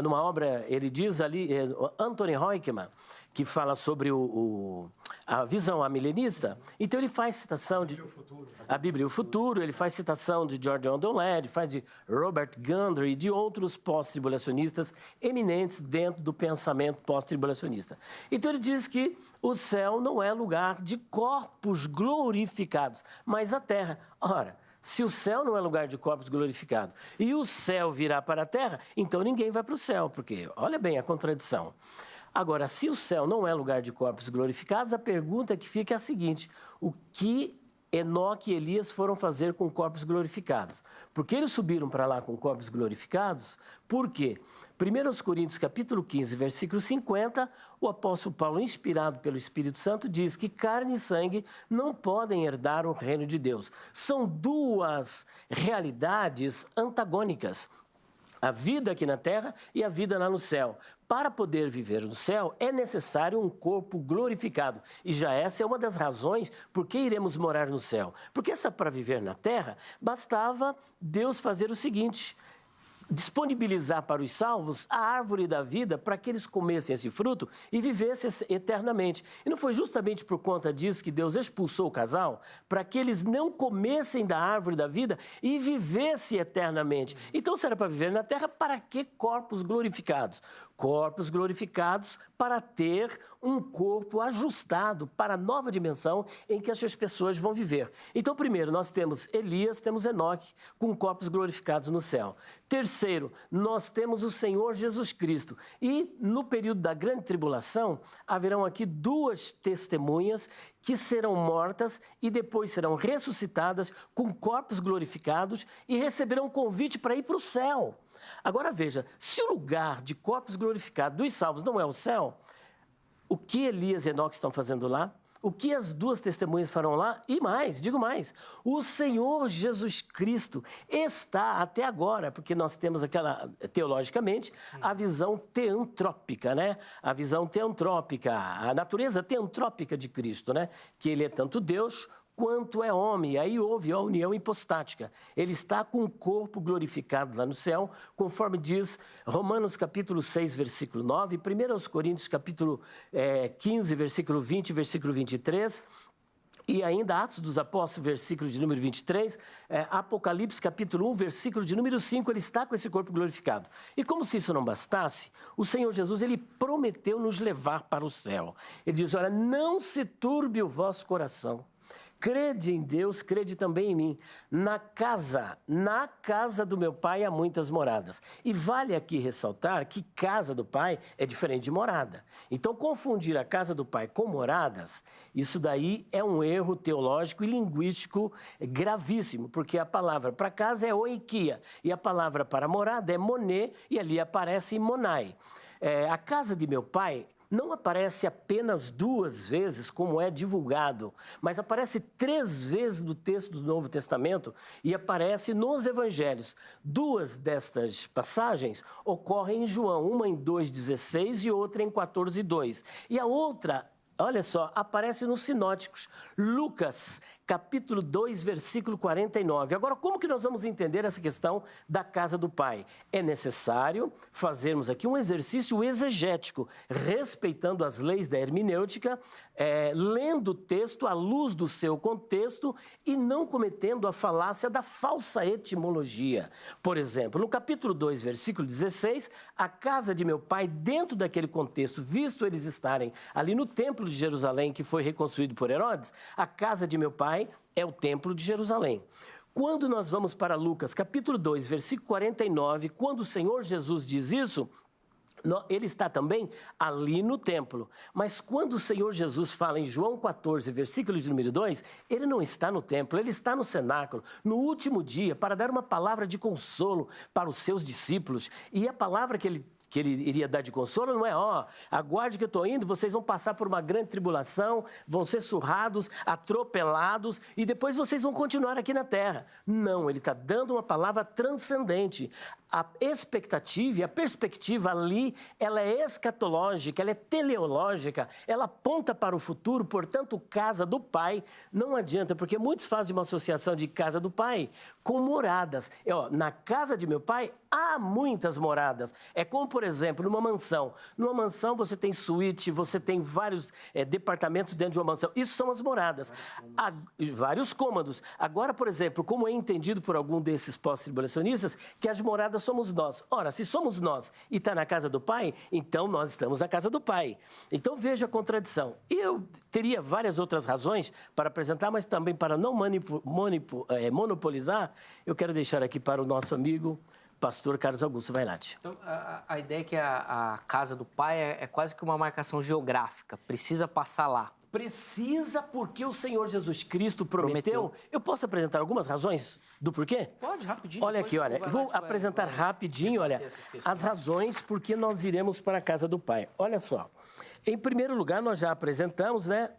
numa obra, ele diz ali, Anthony Hoekman, que fala sobre a visão amilenista, então ele faz citação de a Bíblia e o Futuro, ele faz citação de George Eldon Ladd, faz de Robert Gundry e de outros pós-tribulacionistas eminentes dentro do pensamento pós-tribulacionista. Então ele diz que o céu não é lugar de corpos glorificados, mas a terra. Ora, se o céu não é lugar de corpos glorificados e o céu virá para a terra, então ninguém vai para o céu, porque olha bem a contradição. Agora, se o céu não é lugar de corpos glorificados, a pergunta que fica é a seguinte: o que Enoque e Elias foram fazer com corpos glorificados? Porque eles subiram para lá com corpos glorificados? Por quê? 1 Coríntios capítulo 15, versículo 50, o apóstolo Paulo, inspirado pelo Espírito Santo, diz que carne e sangue não podem herdar o reino de Deus. São duas realidades antagônicas. A vida aqui na terra e a vida lá no céu. Para poder viver no céu, é necessário um corpo glorificado. E já essa é uma das razões por que iremos morar no céu. Porque para viver na terra, bastava Deus fazer o seguinte: disponibilizar para os salvos a árvore da vida para que eles comessem esse fruto e vivessem eternamente. E não foi justamente por conta disso que Deus expulsou o casal? Para que eles não comessem da árvore da vida e vivessem eternamente. Então, se era para viver na terra, para que corpos glorificados? Corpos glorificados para ter um corpo ajustado para a nova dimensão em que essas pessoas vão viver. Então, primeiro, nós temos Elias, temos Enoque, com corpos glorificados no céu. Terceiro, nós temos o Senhor Jesus Cristo. E, no período da grande tribulação, haverão aqui 2 testemunhas que serão mortas e depois serão ressuscitadas com corpos glorificados e receberão um convite para ir para o céu. Agora veja, se o lugar de corpos glorificados dos salvos não é o céu, o que Elias e Enoque estão fazendo lá? O que as 2 testemunhas farão lá? E mais, digo mais, o Senhor Jesus Cristo está até agora, porque nós temos aquela, teologicamente, a visão teantrópica, né? A visão teantrópica, a natureza teantrópica de Cristo, né? Que ele é tanto Deus quanto é homem. E aí houve a união hipostática. Ele está com o corpo glorificado lá no céu, conforme diz Romanos capítulo 6, versículo 9, 1 Coríntios capítulo 15, versículo 20, versículo 23, e ainda Atos dos Apóstolos, versículo de número 23, Apocalipse capítulo 1, versículo de número 5, ele está com esse corpo glorificado. E como se isso não bastasse, o Senhor Jesus, ele prometeu nos levar para o céu. Ele diz, olha, não se turbe o vosso coração. Crede em Deus, crede também em mim. Na casa do meu pai há muitas moradas. E vale aqui ressaltar que casa do pai é diferente de morada. Então, confundir a casa do pai com moradas, isso daí é um erro teológico e linguístico gravíssimo, porque a palavra para casa é oikia, e a palavra para morada é moné, e ali aparece monai. A casa de meu pai não aparece apenas 2 vezes, como é divulgado, mas aparece 3 vezes no texto do Novo Testamento e aparece nos Evangelhos. 2 destas passagens ocorrem em João, uma em 2,16 e outra em 14,2. E a outra, olha só, aparece nos sinóticos. Lucas, capítulo 2, versículo 49. Agora, como que nós vamos entender essa questão da casa do Pai? É necessário fazermos aqui um exercício exegético, respeitando as leis da hermenêutica, lendo o texto à luz do seu contexto e não cometendo a falácia da falsa etimologia. Por exemplo, no capítulo 2, versículo 16, a casa de meu pai, dentro daquele contexto, visto eles estarem ali no templo de Jerusalém, que foi reconstruído por Herodes, a casa de meu pai é o templo de Jerusalém. Quando nós vamos para Lucas, capítulo 2, versículo 49, quando o Senhor Jesus diz isso, ele está também ali no templo. Mas quando o Senhor Jesus fala em João 14, versículo de número 2, ele não está no templo, ele está no cenáculo, no último dia, para dar uma palavra de consolo para os seus discípulos. E a palavra que ele iria dar de consolo não é, aguarde que eu estou indo, vocês vão passar por uma grande tribulação, vão ser surrados, atropelados, e depois vocês vão continuar aqui na terra. Não, ele está dando uma palavra transcendente. A expectativa e a perspectiva ali, ela é escatológica, ela é teleológica, ela aponta para o futuro, portanto, casa do Pai não adianta, porque muitos fazem uma associação de casa do Pai com moradas. Na casa de meu pai há muitas moradas. É como, por exemplo, numa mansão. Numa mansão você tem suíte, você tem vários departamentos dentro de uma mansão. Isso são as moradas. Vários cômodos. Agora, por exemplo, como é entendido por algum desses pós-tribulacionistas, que as moradas somos nós. Ora, se somos nós e está na casa do Pai, então nós estamos na casa do Pai. Então veja a contradição. E eu teria várias outras razões para apresentar, mas também para não monopolizar, eu quero deixar aqui para o nosso amigo pastor Carlos Augusto Vailate. Então, a ideia é que a casa do Pai é quase que uma marcação geográfica, precisa passar lá. Precisa porque o Senhor Jesus Cristo prometeu. Eu posso apresentar algumas razões do porquê? Pode, rapidinho. Olha aqui, olha, vou apresentar rapidinho, olha, as razões por que nós iremos para a casa do Pai. Olha só, em primeiro lugar, nós já apresentamos, né,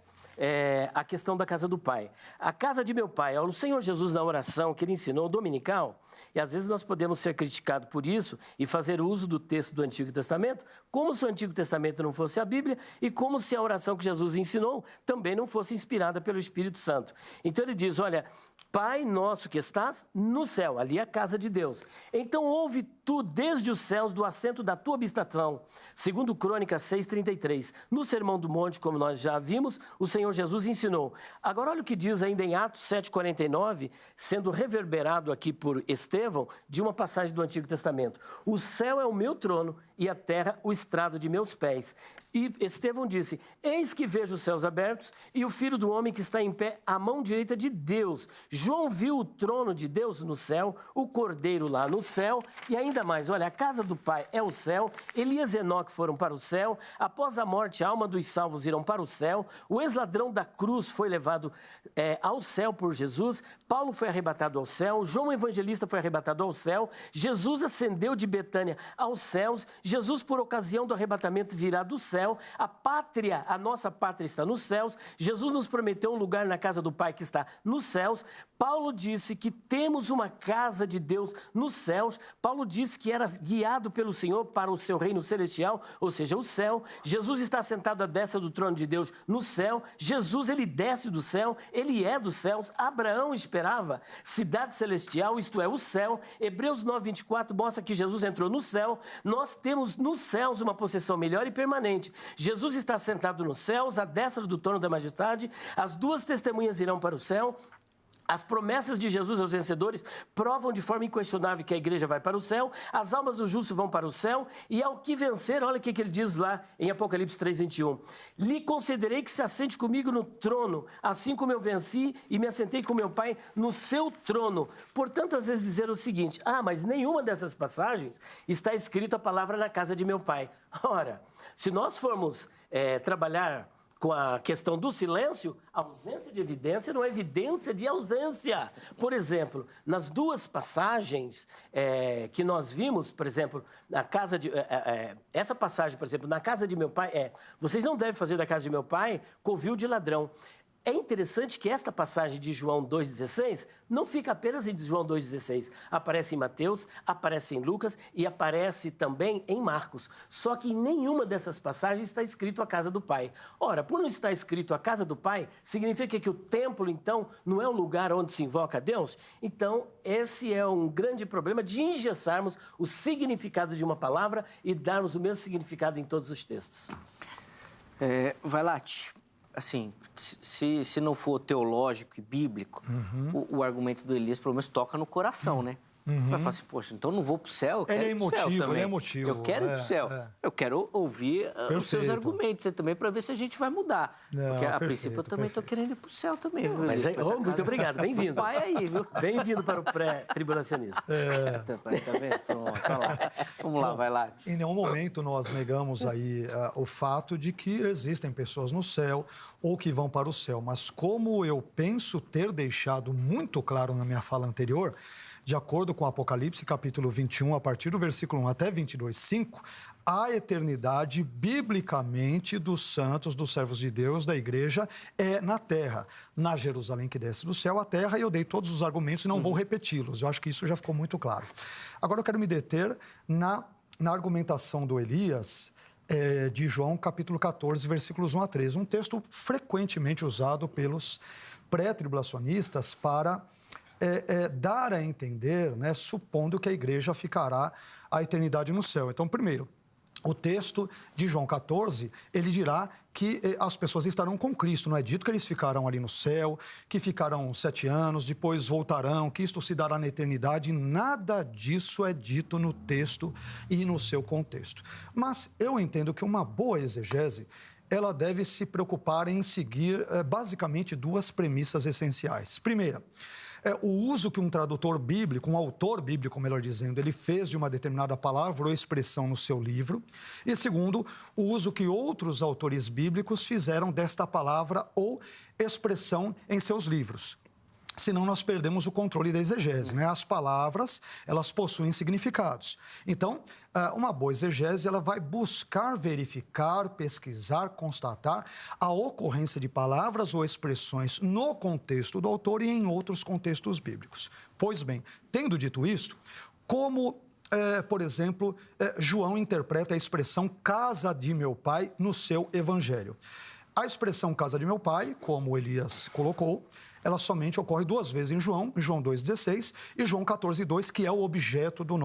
a questão da casa do Pai. A casa de meu pai, o Senhor Jesus, na oração que ele ensinou, dominical, E às vezes nós podemos ser criticados por isso e fazer uso do texto do Antigo Testamento, como se o Antigo Testamento não fosse a Bíblia e como se a oração que Jesus ensinou também não fosse inspirada pelo Espírito Santo. Então ele diz, olha, Pai nosso que estás no céu, ali é a casa de Deus. Então ouve tu desde os céus do assento da tua habitação. Segundo Crônicas 6:33. No Sermão do Monte, como nós já vimos, o Senhor Jesus ensinou. Agora olha o que diz ainda em Atos 7:49, sendo reverberado aqui por Estevão, de uma passagem do Antigo Testamento. O céu é o meu trono e a terra o estrado de meus pés. E Estevão disse, eis que vejo os céus abertos e o Filho do Homem que está em pé à mão direita de Deus. João viu o trono de Deus no céu, o Cordeiro lá no céu, e ainda mais, olha, a casa do Pai é o céu, Elias e Enoque foram para o céu, após a morte a alma dos salvos irão para o céu, o ex-ladrão da cruz foi levado ao céu por Jesus, Paulo foi arrebatado ao céu, João Evangelista foi arrebatado ao céu, Jesus ascendeu de Betânia aos céus, Jesus por ocasião do arrebatamento virá do céu, a pátria, a nossa pátria está nos céus, Jesus nos prometeu um lugar na casa do Pai que está nos céus, Paulo disse que temos uma casa de Deus nos céus, Paulo disse que era guiado pelo Senhor para o seu reino celestial, ou seja, o céu, Jesus está sentado à destra do trono de Deus no céu, Jesus ele desce do céu, ele é dos céus, Abraão esperava cidade celestial, isto é, o céu, Hebreus 9:24 mostra que Jesus entrou no céu, nós temos nos céus uma possessão melhor e permanente, Jesus está sentado nos céus, à destra do trono da majestade, as duas testemunhas irão para o céu. As promessas de Jesus aos vencedores provam de forma inquestionável que a igreja vai para o céu, as almas do justo vão para o céu, e ao que vencer, olha o que ele diz lá em Apocalipse 3:21. Lhe concederei que se assente comigo no trono, assim como eu venci e me assentei com meu Pai no seu trono. Portanto, às vezes dizer o seguinte, mas nenhuma dessas passagens está escrito a palavra na casa de meu Pai. Ora, se nós formos trabalhar com a questão do silêncio, ausência de evidência não é evidência de ausência. Por exemplo, nas duas passagens que nós vimos, por exemplo, na casa de... essa passagem, por exemplo, na casa de meu pai vocês não devem fazer da casa de meu pai covil de ladrão. É interessante que esta passagem de João 2,16 não fica apenas em João 2,16. Aparece em Mateus, aparece em Lucas e aparece também em Marcos. Só que em nenhuma dessas passagens está escrito a casa do Pai. Ora, por não estar escrito a casa do Pai, significa que o templo, então, não é um lugar onde se invoca a Deus? Então, esse é um grande problema de engessarmos o significado de uma palavra e darmos o mesmo significado em todos os textos. Vailate, assim, se não for teológico e bíblico, o argumento do Elias, pelo menos, toca no coração, né? Você vai falar assim, poxa, então não vou para o céu, eu quero ir para o céu também. Ele é emotivo. Eu quero ir para o céu. Eu quero ouvir os seus argumentos também para ver se a gente vai mudar. Porque, a princípio, eu também estou querendo ir para o céu também. Viu, mas muito obrigado, bem-vindo. Pai aí, viu? Bem-vindo para o pré-tribulacionismo. Tá vendo? Pronto, tá lá. Vamos lá, vai lá. Em nenhum momento nós negamos aí o fato de que existem pessoas no céu ou que vão para o céu. Mas como eu penso ter deixado muito claro na minha fala anterior, de acordo com Apocalipse, capítulo 21, a partir do versículo 1 até 22:5, a eternidade, biblicamente, dos santos, dos servos de Deus, da igreja, é na terra. Na Jerusalém que desce do céu, a terra, e eu dei todos os argumentos e não vou repeti-los. Eu acho que isso já ficou muito claro. Agora eu quero me deter na argumentação do Elias, de João, capítulo 14, versículos 1 a 13. Um texto frequentemente usado pelos pré-tribulacionistas para... dar a entender, né, supondo que a igreja ficará a eternidade no céu. Então, primeiro, o texto de João 14, ele dirá que as pessoas estarão com Cristo. Não é dito que eles ficarão ali no céu, que ficarão 7 anos, depois voltarão, que isto se dará na eternidade. Nada disso é dito no texto e no seu contexto. Mas eu entendo que uma boa exegese, ela deve se preocupar em seguir, basicamente, 2 premissas essenciais. Primeira, o uso que um tradutor bíblico, um autor bíblico, melhor dizendo, ele fez de uma determinada palavra ou expressão no seu livro. E segundo, o uso que outros autores bíblicos fizeram desta palavra ou expressão em seus livros. senão nós perdemos o controle da exegese, né? As palavras, elas possuem significados. Então, uma boa exegese, ela vai buscar verificar, pesquisar, constatar a ocorrência de palavras ou expressões no contexto do autor e em outros contextos bíblicos. Pois bem, tendo dito isto, como, por exemplo, João interpreta a expressão casa de meu pai no seu evangelho. A expressão casa de meu pai, como Elias colocou, ela somente ocorre 2 vezes em João 2,16 e João 14,2, que é o objeto do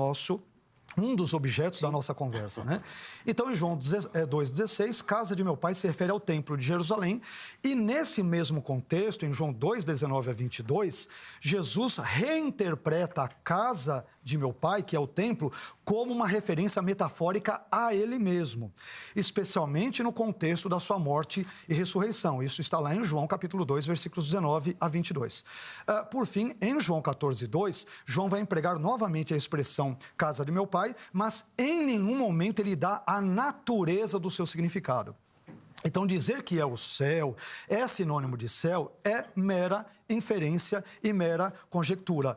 um dos objetos da nossa conversa, né? Então, em João 2,16, casa de meu pai se refere ao templo de Jerusalém, e nesse mesmo contexto, em João 2,19 a 22, Jesus reinterpreta a casa de meu pai, que é o templo, como uma referência metafórica a ele mesmo, especialmente no contexto da sua morte e ressurreição. Isso está lá em João capítulo 2, versículos 19 a 22. Por fim, em João 14,2, João vai empregar novamente a expressão casa de meu pai, mas em nenhum momento ele dá a natureza do seu significado. Então, dizer que é o céu, é sinônimo de céu, é mera inferência e mera conjectura.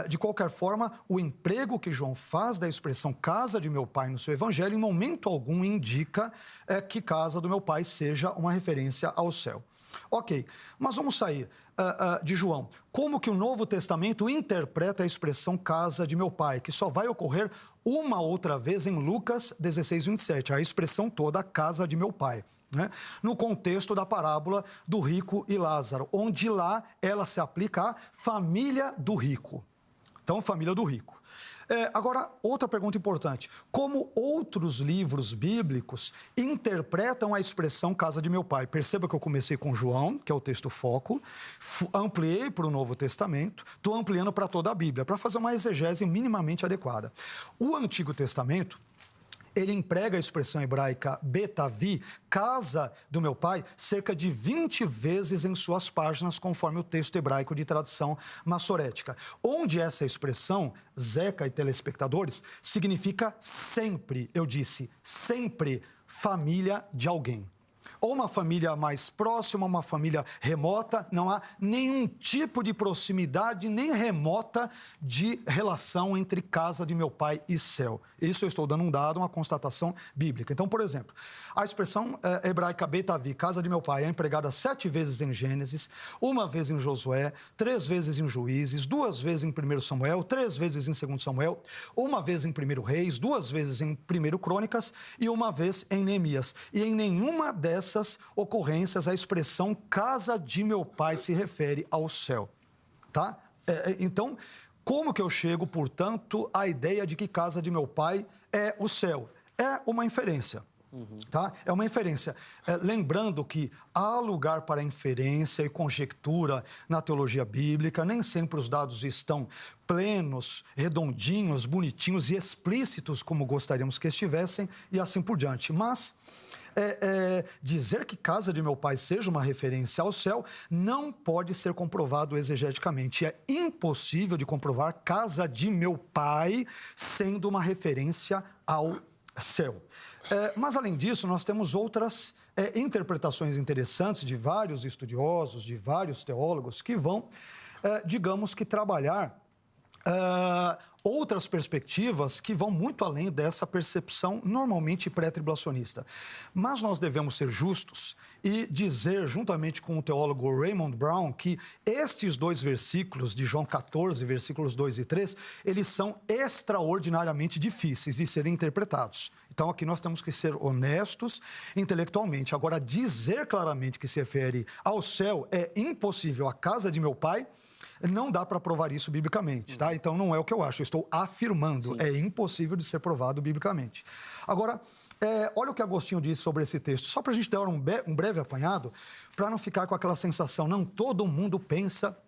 De qualquer forma, o emprego que João faz da expressão casa de meu pai no seu evangelho, em momento algum indica que casa do meu pai seja uma referência ao céu. Ok, mas vamos sair de João. Como que o Novo Testamento interpreta a expressão casa de meu pai, que só vai ocorrer uma outra vez em Lucas 16, 27, a expressão toda casa de meu pai, né? No contexto da parábola do rico e Lázaro, onde lá ela se aplica à família do rico. Então, família do rico. Agora, outra pergunta importante. Como outros livros bíblicos interpretam a expressão casa de meu pai? Perceba que eu comecei com João, que é o texto foco, ampliei para o Novo Testamento, estou ampliando para toda a Bíblia, para fazer uma exegese minimamente adequada. O Antigo Testamento, ele emprega a expressão hebraica betavi, casa do meu pai, cerca de 20 vezes em suas páginas, conforme o texto hebraico de tradição massorética, onde essa expressão, Zeca e telespectadores, significa sempre, eu disse, sempre família de alguém. Ou uma família mais próxima, uma família remota, não há nenhum tipo de proximidade, nem remota de relação entre casa de meu pai e céu. Isso eu estou dando um dado, uma constatação bíblica. Então, por exemplo, a expressão hebraica betavi, casa de meu pai, é empregada 7 vezes em Gênesis, 1 vez em Josué, 3 vezes em Juízes, 2 vezes em 1 Samuel, 3 vezes em 2 Samuel, 1 vez em 1 Reis, 2 vezes em 1 Crônicas e 1 vez em Neemias. E em nenhuma dessas ocorrências a expressão casa de meu pai se refere ao céu, tá? Então, como que eu chego, portanto, à ideia de que casa de meu pai é o céu? É uma inferência. Tá? É uma inferência. Lembrando que há lugar para inferência e conjectura na teologia bíblica, nem sempre os dados estão plenos, redondinhos, bonitinhos e explícitos como gostaríamos que estivessem e assim por diante. Mas dizer que casa de meu pai seja uma referência ao céu não pode ser comprovado exegeticamente. É impossível de comprovar casa de meu pai sendo uma referência ao céu. Mas, além disso, nós temos outras interpretações interessantes de vários estudiosos, de vários teólogos que vão, digamos que, trabalhar outras perspectivas que vão muito além dessa percepção normalmente pré-tribulacionista. Mas nós devemos ser justos e dizer, juntamente com o teólogo Raymond Brown, que estes 2 versículos de João 14, versículos 2 e 3, eles são extraordinariamente difíceis de serem interpretados. Então, aqui nós temos que ser honestos intelectualmente. Agora, dizer claramente que se refere ao céu é impossível. A casa de meu pai, não dá para provar isso biblicamente, tá? Então, não é o que eu acho, eu estou afirmando. Sim. É impossível de ser provado biblicamente. Agora, olha o que Agostinho diz sobre esse texto, só para a gente dar um breve apanhado, para não ficar com aquela sensação, não, todo mundo pensa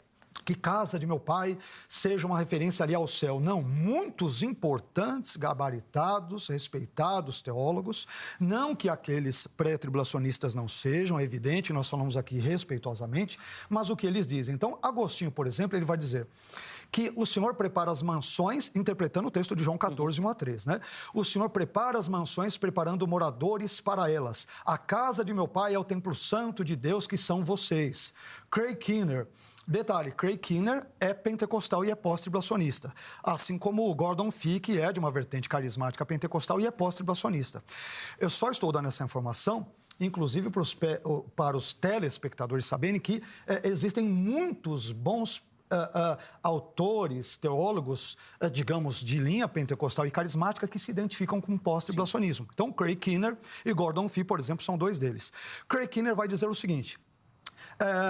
que casa de meu pai seja uma referência ali ao céu. Não, muitos importantes, gabaritados, respeitados teólogos, não que aqueles pré-tribulacionistas não sejam, é evidente, nós falamos aqui respeitosamente, mas o que eles dizem. Então, Agostinho, por exemplo, ele vai dizer que o Senhor prepara as mansões, interpretando o texto de João 14, 1 a 3, né? O Senhor prepara as mansões, preparando moradores para elas. A casa de meu pai é o templo santo de Deus, que são vocês. Craig Keener, Detalhe, Craig Keener é pentecostal e é pós-tribulacionista, assim como o Gordon Fee, que é de uma vertente carismática pentecostal e é pós-tribulacionista. Eu só estou dando essa informação, inclusive para os telespectadores saberem que existem muitos bons autores, teólogos, digamos, de linha pentecostal e carismática que se identificam com o pós-tribulacionismo. Então, Craig Keener e Gordon Fee, por exemplo, são dois deles. Craig Keener vai dizer o seguinte: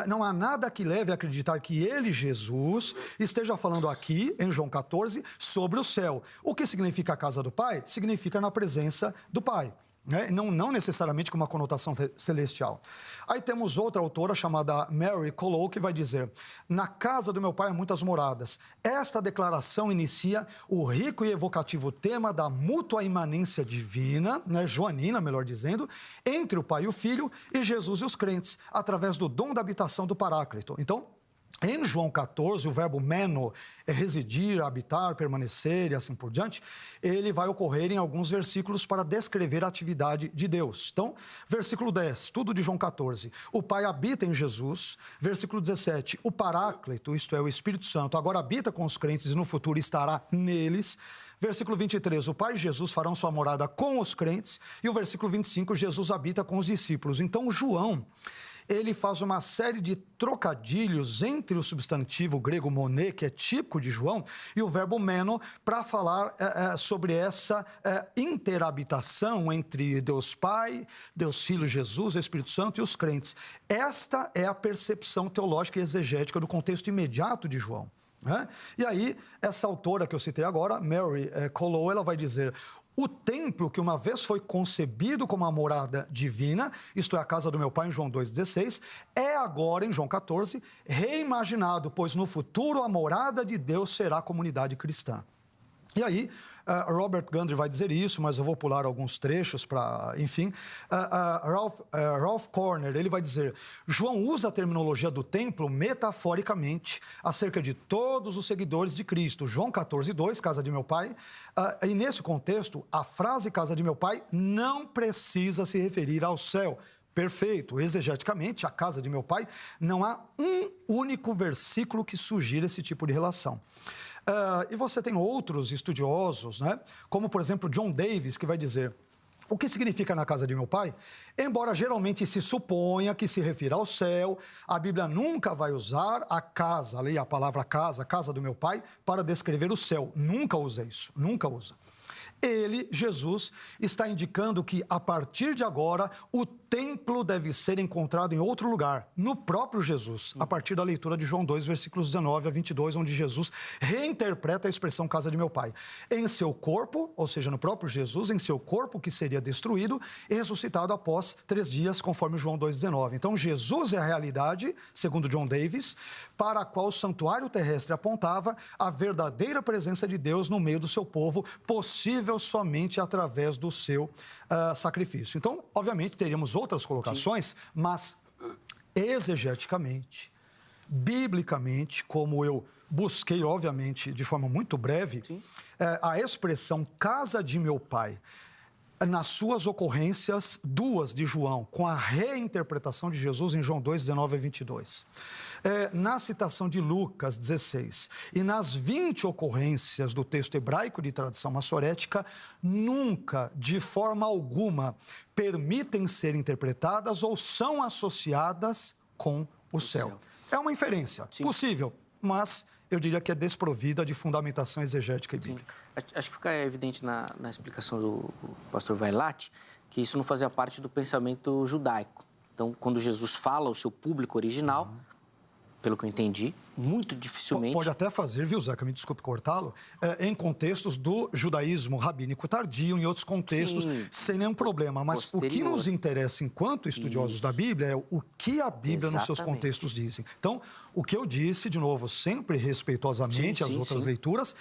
não há nada que leve a acreditar que ele, Jesus, esteja falando aqui, em João 14, sobre o céu. O que significa a casa do Pai? Significa na presença do Pai. Não necessariamente com uma conotação celestial. Aí temos outra autora chamada Mary Collow, que vai dizer: na casa do meu pai há muitas moradas. Esta declaração inicia o rico e evocativo tema da mútua imanência divina, joanina, melhor dizendo, entre o pai e o filho e Jesus e os crentes, através do dom da habitação do Paráclito. Então, em João 14, o verbo meno é residir, habitar, permanecer e assim por diante. Ele vai ocorrer em alguns versículos para descrever a atividade de Deus. Então, versículo 10, tudo de João 14. O Pai habita em Jesus. Versículo 17, o Paráclito, isto é, o Espírito Santo, agora habita com os crentes e no futuro estará neles. Versículo 23, o Pai e Jesus farão sua morada com os crentes. E o versículo 25, Jesus habita com os discípulos. Então, João, ele faz uma série de trocadilhos entre o substantivo grego moné, que é típico de João, e o verbo meno, para falar sobre essa interhabitação entre Deus Pai, Deus Filho, Jesus, o Espírito Santo e os crentes. Esta é a percepção teológica e exegética do contexto imediato de João. E aí, essa autora que eu citei agora, Mary Collow, ela vai dizer: o templo que uma vez foi concebido como a morada divina, isto é, a casa do meu pai em João 2,16, é agora, em João 14, reimaginado, pois no futuro a morada de Deus será a comunidade cristã. E aí, Robert Gundry vai dizer isso, mas eu vou pular alguns trechos para, enfim. Ralph Corner, ele vai dizer: João usa a terminologia do templo metaforicamente acerca de todos os seguidores de Cristo. João 14:2, casa de meu pai. E nesse contexto, a frase casa de meu pai não precisa se referir ao céu. Perfeito. Exegeticamente, a casa de meu pai, não há um único versículo que sugira esse tipo de relação. E você tem outros estudiosos, como, por exemplo, John Davis, que vai dizer: o que significa na casa de meu pai? Embora geralmente se suponha que se refira ao céu, a Bíblia nunca vai usar a casa, ali a palavra casa do meu pai, para descrever o céu. Nunca usa isso, nunca usa. Ele, Jesus, está indicando que, a partir de agora, o templo deve ser encontrado em outro lugar, no próprio Jesus, a partir da leitura de João 2, versículos 19 a 22, onde Jesus reinterpreta a expressão casa de meu pai. Em seu corpo, ou seja, no próprio Jesus, em seu corpo que seria destruído e ressuscitado após 3 dias, conforme João 2,19. Então, Jesus é a realidade, segundo John Davis, para a qual o santuário terrestre apontava, a verdadeira presença de Deus no meio do seu povo, possível somente através do seu sacrifício. Então, obviamente, teríamos outras colocações, sim, mas exegeticamente, biblicamente, como eu busquei, obviamente, de forma muito breve, a expressão casa de meu pai, nas suas ocorrências, 2 de João, com a reinterpretação de Jesus em João 2, 19 a 22. Na citação de Lucas 16 e nas 20 ocorrências do texto hebraico de tradição massorética, nunca, de forma alguma, permitem ser interpretadas ou são associadas com o céu. É uma inferência, sim, possível, mas eu diria que é desprovida de fundamentação exegética e bíblica. Sim. Acho que fica evidente na explicação do pastor Vailate que isso não fazia parte do pensamento judaico. Então, quando Jesus fala ao seu público original, pelo que eu entendi, muito dificilmente... Pode até fazer, viu, Zeca, me desculpe cortá-lo, em contextos do judaísmo rabínico tardio, em outros contextos, sim, sem nenhum problema. Mas posterior. O que nos interessa enquanto estudiosos da Bíblia é o que a Bíblia, exatamente, nos seus contextos dizem. Então, o que eu disse, de novo, sempre respeitosamente às outras leituras,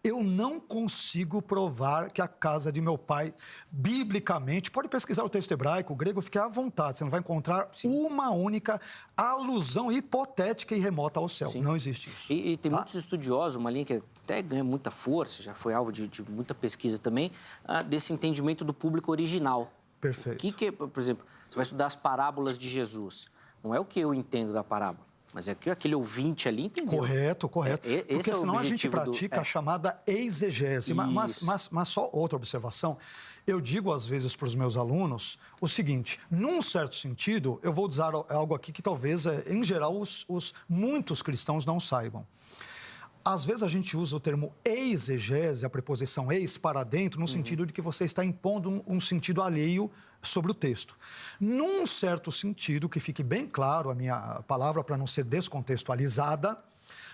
eu não consigo provar que a casa de meu pai, biblicamente, pode pesquisar o texto hebraico, o grego, fique à vontade, você não vai encontrar, sim, uma única alusão hipotética e remota ao céu. Sim. Não existe isso. E tem muitos estudiosos, uma linha que até ganha muita força, já foi alvo de muita pesquisa também, desse entendimento do público original. Perfeito. O que, por exemplo, você vai estudar as parábolas de Jesus, não é o que eu entendo da parábola. Mas é que aquele ouvinte ali entendeu. Correto. Porque senão a gente pratica a chamada exegese. Mas só outra observação. Eu digo às vezes para os meus alunos o seguinte: num certo sentido, eu vou usar algo aqui que talvez, em geral, muitos cristãos não saibam. Às vezes a gente usa o termo exegese, a preposição ex, para dentro, no sentido de que você está impondo um sentido alheio sobre o texto. Num certo sentido, que fique bem claro a minha palavra para não ser descontextualizada,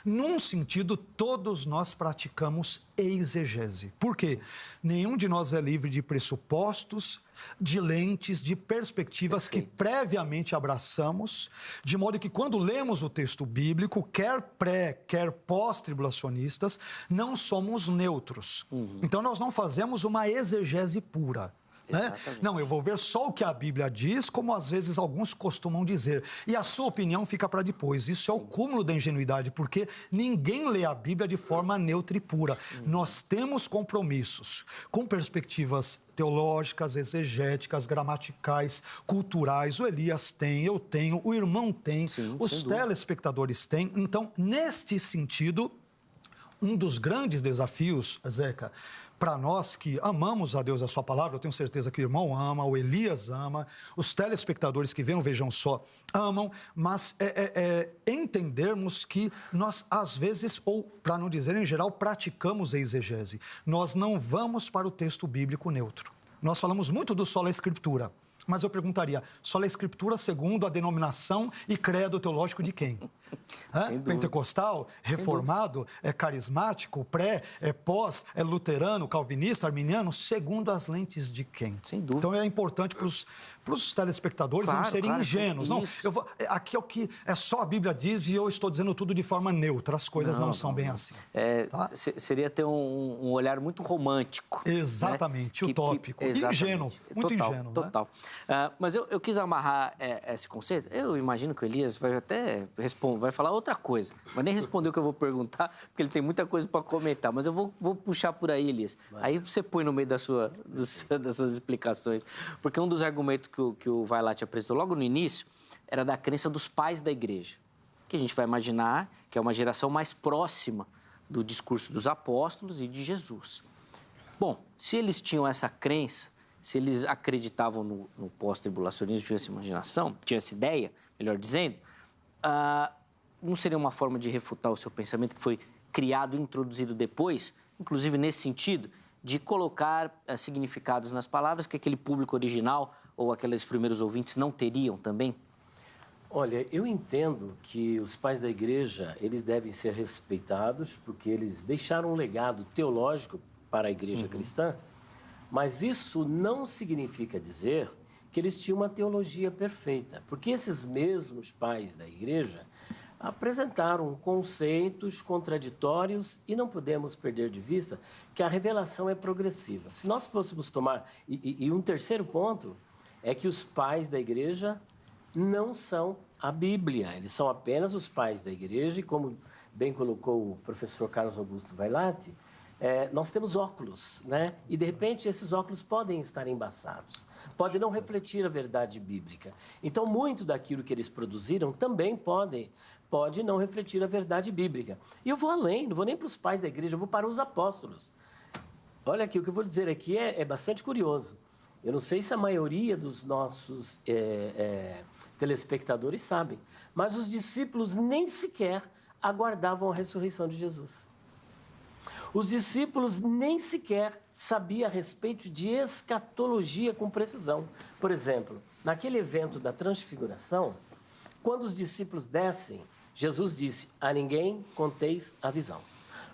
num sentido, todos nós praticamos exegese. Por quê? Nenhum de nós é livre de pressupostos, de lentes, de perspectivas que previamente abraçamos, de modo que quando lemos o texto bíblico, quer pré, quer pós-tribulacionistas, não somos neutros. Então, nós não fazemos uma exegese pura. Né? Não, eu vou ver só o que a Bíblia diz, como às vezes alguns costumam dizer. E a sua opinião fica para depois. Isso é o cúmulo da ingenuidade, porque ninguém lê a Bíblia de forma neutra e pura. Nós temos compromissos com perspectivas teológicas, exegéticas, gramaticais, culturais. O Elias tem, eu tenho, o irmão tem, os telespectadores têm. Então, neste sentido, um dos grandes desafios, Zeca, para nós que amamos a Deus e a sua palavra, eu tenho certeza que o irmão ama, o Elias ama, os telespectadores que venham, vejam só, amam, mas entendermos que nós, às vezes, ou para não dizer em geral, praticamos a exegese. Nós não vamos para o texto bíblico neutro. Nós falamos muito do sola escritura, mas eu perguntaria, sola escritura segundo a denominação e credo teológico de quem? Pentecostal, reformado, carismático, pré, pós, luterano, calvinista, arminiano, segundo as lentes de quem? Sem dúvida. Então é importante para os telespectadores não serem ingênuos. Não, aqui é o que só a Bíblia diz e eu estou dizendo tudo de forma neutra. As coisas não são bem assim. Tá? Seria ter um olhar muito romântico. Exatamente, né? Utópico. Ingênuo, muito ingênuo. Total. Né? Mas eu quis amarrar esse conceito. Eu imagino que o Elias vai até responder, vai falar outra coisa, mas nem responder o que eu vou perguntar, porque ele tem muita coisa para comentar. Mas eu vou puxar por aí, Elias. Aí você põe no meio das suas explicações. Porque um dos argumentos que o Vailate apresentou logo no início era da crença dos pais da igreja, que a gente vai imaginar que é uma geração mais próxima do discurso dos apóstolos e de Jesus. Bom, se eles tinham essa crença, se eles acreditavam no pós-tribulacionismo, tinham essa imaginação, tinham essa ideia, melhor dizendo, não seria uma forma de refutar o seu pensamento que foi criado e introduzido depois, inclusive nesse sentido, de colocar significados nas palavras que aquele público original ou aqueles primeiros ouvintes não teriam também? Olha, eu entendo que os pais da igreja, eles devem ser respeitados porque eles deixaram um legado teológico para a igreja cristã, mas isso não significa dizer que eles tinham uma teologia perfeita, porque esses mesmos pais da igreja apresentaram conceitos contraditórios e não podemos perder de vista que a revelação é progressiva. Se nós fôssemos tomar... E um terceiro ponto é que os pais da igreja não são a Bíblia, eles são apenas os pais da igreja e, como bem colocou o professor Carlos Augusto Vailate, nós temos óculos, né? E, de repente, esses óculos podem estar embaçados, podem não refletir a verdade bíblica. Então, muito daquilo que eles produziram também pode não refletir a verdade bíblica. E eu vou além, não vou nem para os pais da igreja, eu vou para os apóstolos. Olha aqui, o que eu vou dizer aqui é bastante curioso. Eu não sei se a maioria dos nossos telespectadores sabem, mas os discípulos nem sequer aguardavam a ressurreição de Jesus. Os discípulos nem sequer sabiam a respeito de escatologia com precisão. Por exemplo, naquele evento da transfiguração, quando os discípulos descem, Jesus disse, a ninguém conteis a visão.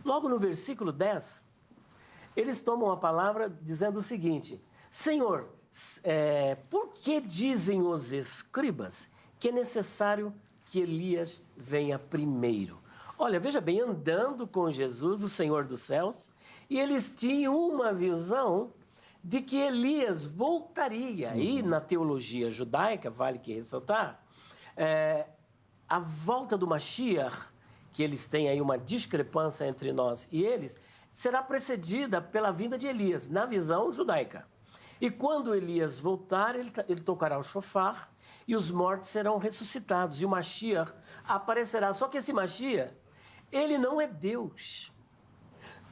Logo no versículo 10, eles tomam a palavra dizendo o seguinte, Senhor, por que dizem os escribas que é necessário que Elias venha primeiro? Olha, veja bem, andando com Jesus, o Senhor dos céus, e eles tinham uma visão de que Elias voltaria. E na teologia judaica, vale que ressaltar, a volta do Mashiach, que eles têm aí uma discrepância entre nós e eles, será precedida pela vinda de Elias, na visão judaica. E quando Elias voltar, ele tocará o shofar e os mortos serão ressuscitados. E o Mashiach aparecerá. Só que esse Mashiach, ele não é Deus.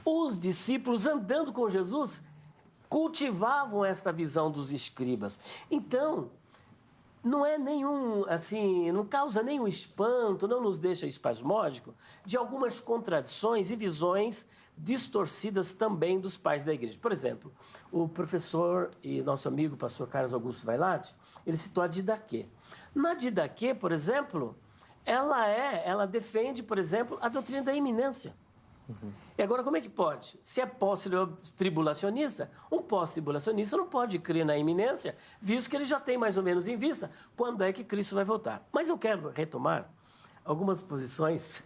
Os discípulos, andando com Jesus, cultivavam esta visão dos escribas. Então, não é nenhum, assim, não causa nenhum espanto, não nos deixa espasmódico de algumas contradições e visões distorcidas também dos pais da igreja. Por exemplo, o professor e nosso amigo, pastor Carlos Augusto Vailate, ele citou a Didaquê. Na Didaquê, por exemplo, ela defende, por exemplo, a doutrina da iminência. E agora, como é que pode? Se é pós-tribulacionista, um pós-tribulacionista não pode crer na iminência, visto que ele já tem mais ou menos em vista quando é que Cristo vai voltar. Mas eu quero retomar algumas posições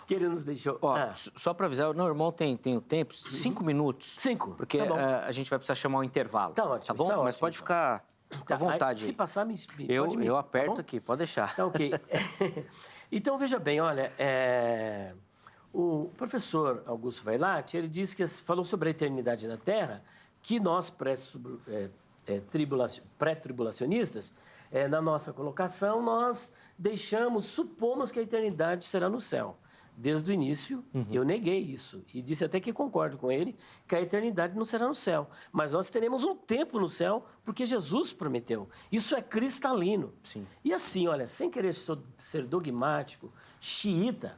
que ele nos deixou. Só para avisar, o irmão tem o tempo, 5 minutos. 5, porque a gente vai precisar chamar um intervalo. Tá ótimo, tá bom? Tá Mas ótimo, pode ficar à vontade. Aí, se passar, eu aperto aqui, pode deixar. Tá ok. Então, veja bem, olha, o professor Augusto Vailate, ele disse que falou sobre a eternidade na Terra, que nós pré-tribulacionistas, na nossa colocação, nós supomos que a eternidade será no céu. Desde o início, eu neguei isso e disse até que concordo com ele que a eternidade não será no céu. Mas nós teremos um tempo no céu porque Jesus prometeu. Isso é cristalino. Sim. E assim, olha, sem querer ser dogmático, xiita,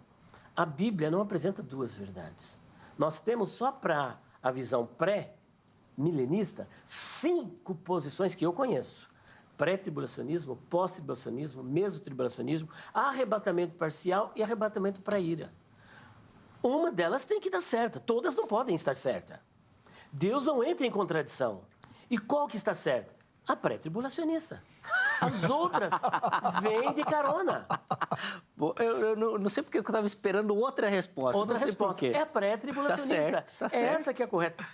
a Bíblia não apresenta duas verdades. Nós temos só para a visão pré-milenista 5 posições que eu conheço. Pré-tribulacionismo, pós-tribulacionismo, mesotribulacionismo, arrebatamento parcial e arrebatamento para a ira. Uma delas tem que dar certa, todas não podem estar certas. Deus não entra em contradição. E qual que está certa? A pré-tribulacionista. As outras vêm de carona. Eu não sei porque eu estava esperando outra resposta. Outra resposta. É a pré-tribulacionista. Tá certo. Essa que é a correta.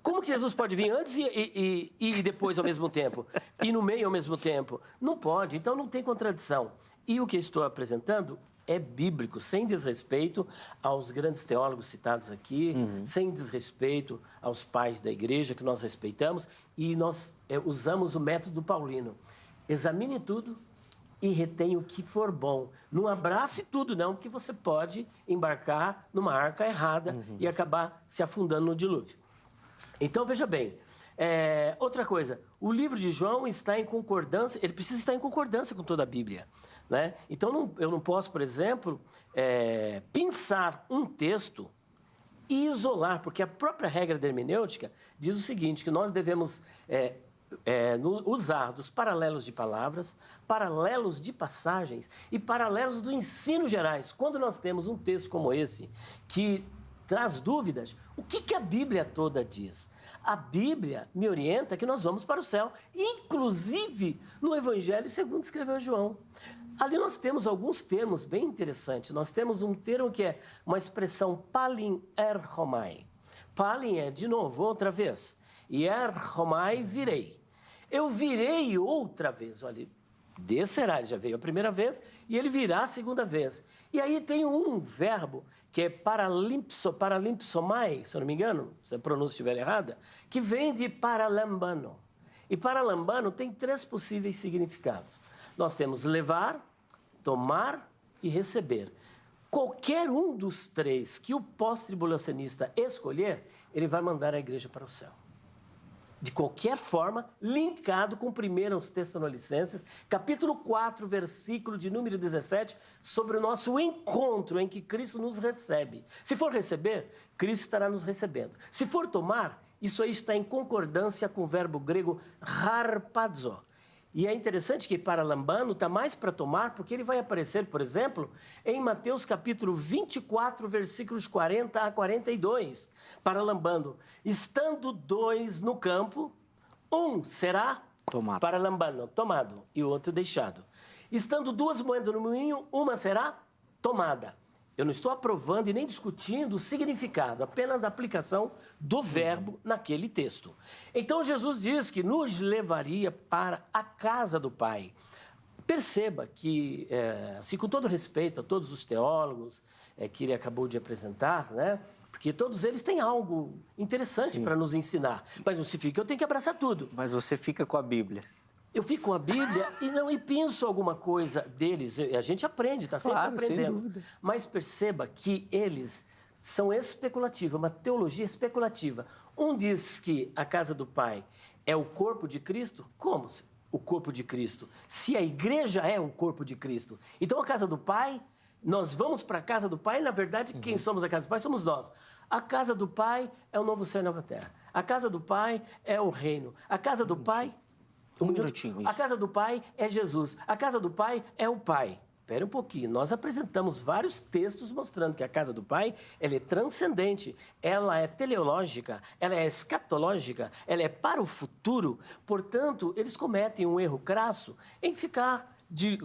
Como que Jesus pode vir antes e depois ao mesmo tempo? E no meio ao mesmo tempo? Não pode. Então não tem contradição. E o que estou apresentando é bíblico, sem desrespeito aos grandes teólogos citados aqui, sem desrespeito aos pais da igreja que nós respeitamos, e nós usamos o método paulino. Examine tudo e retenha o que for bom. Não abrace tudo, não, porque você pode embarcar numa arca errada e acabar se afundando no dilúvio. Então, veja bem, outra coisa, o livro de João está em concordância, ele precisa estar em concordância com toda a Bíblia. Né? Então, eu não posso, por exemplo, pensar um texto e isolar, porque a própria regra da hermenêutica diz o seguinte, que nós devemos usar dos paralelos de palavras, paralelos de passagens e paralelos do ensino gerais. Quando nós temos um texto como esse, que traz dúvidas, o que a Bíblia toda diz? A Bíblia me orienta que nós vamos para o céu, inclusive no Evangelho segundo escreveu João. Ali nós temos alguns termos bem interessantes. Nós temos um termo que é uma expressão palin erhomai. Palin é, de novo, outra vez. E erhomai, virei. Eu virei outra vez. Olha, descerá, ele já veio a primeira vez e ele virá a segunda vez. E aí tem um verbo que é paralimpsomai, se eu não me engano, se a pronúncia estiver errada, que vem de paralambano. E paralambano tem 3 possíveis significados. Nós temos levar, tomar e receber. Qualquer um dos 3 que o pós-tribulacionista escolher, ele vai mandar a igreja para o céu. De qualquer forma, linkado com 1 Tessalonicenses, capítulo 4, versículo de número 17, sobre o nosso encontro em que Cristo nos recebe. Se for receber, Cristo estará nos recebendo. Se for tomar, isso aí está em concordância com o verbo grego harpazo. E é interessante que paralambano está mais para tomar, porque ele vai aparecer, por exemplo, em Mateus capítulo 24, versículos 40 a 42. Paralambano, estando 2 no campo, um será tomado. Paralambano, tomado, e o outro deixado. Estando 2 moedas no moinho, uma será tomada. Eu não estou aprovando e nem discutindo o significado, apenas a aplicação do verbo naquele texto. Então, Jesus diz que nos levaria para a casa do Pai. Perceba que, assim, com todo respeito a todos os teólogos que ele acabou de apresentar, né, Porque todos eles têm algo interessante para nos ensinar. Mas não significa que eu tenho que abraçar tudo. Mas você fica com a Bíblia. Eu fico com a Bíblia e penso alguma coisa deles. A gente aprende, está sempre aprendendo. Sem dúvida. Mas perceba que eles são especulativos, uma teologia especulativa. Um diz que a casa do Pai é o corpo de Cristo. Como o corpo de Cristo? Se a igreja é o corpo de Cristo. Então a casa do Pai, nós vamos para a casa do Pai, na verdade, quem somos a casa do Pai somos nós. A casa do Pai é o novo céu e nova terra. A casa do Pai é o reino. A casa do Pai... Um minutinho, isso. A casa do Pai é Jesus. A casa do Pai é o Pai. Espera um pouquinho. Nós apresentamos vários textos mostrando que a casa do Pai, ela é transcendente, ela é teleológica, ela é escatológica, ela é para o futuro. Portanto, eles cometem um erro crasso em ficar,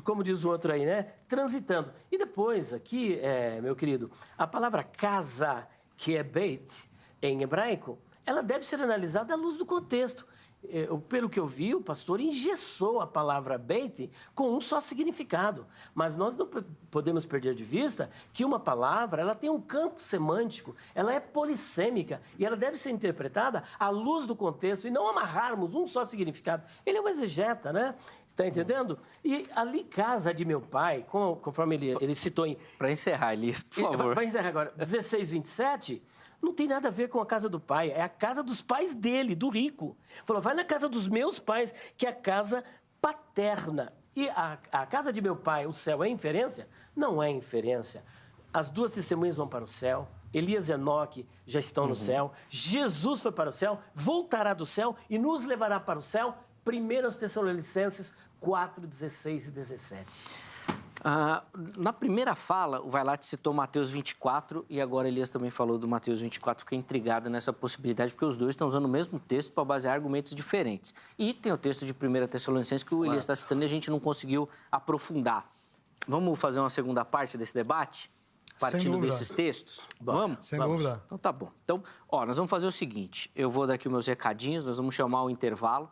como diz o outro aí, né? Transitando. E depois, aqui, meu querido, a palavra casa, que é beit, em hebraico, ela deve ser analisada à luz do contexto. Pelo que eu vi, o pastor engessou a palavra beit com um só significado. Mas nós não podemos perder de vista que uma palavra ela tem um campo semântico, ela é polissêmica e ela deve ser interpretada à luz do contexto e não amarrarmos um só significado. Ele é um exegeta, né? Está entendendo? E ali, casa de meu pai, conforme ele citou em... Para encerrar, Elias, por favor. Para encerrar agora, 16:27... Não tem nada a ver com a casa do pai, é a casa dos pais dele, do rico. Falou, vai na casa dos meus pais, que é a casa paterna. E a casa de meu pai, o céu, é inferência? Não é inferência. As duas testemunhas vão para o céu, Elias e Enoque já estão no céu, Jesus foi para o céu, voltará do céu e nos levará para o céu. 1 Tessalonicenses 4, 16 e 17. Na primeira fala, o Vailate citou Mateus 24 e agora Elias também falou do Mateus 24. Fiquei intrigado nessa possibilidade, porque os dois estão usando o mesmo texto para basear argumentos diferentes. E tem o texto de 1 Tessalonicenses que o Elias está citando e a gente não conseguiu aprofundar. Vamos fazer uma segunda parte desse debate? Partindo desses textos? Vamos? Sem dúvida. Então tá bom. Então, nós vamos fazer o seguinte, eu vou dar aqui os meus recadinhos, nós vamos chamar o intervalo.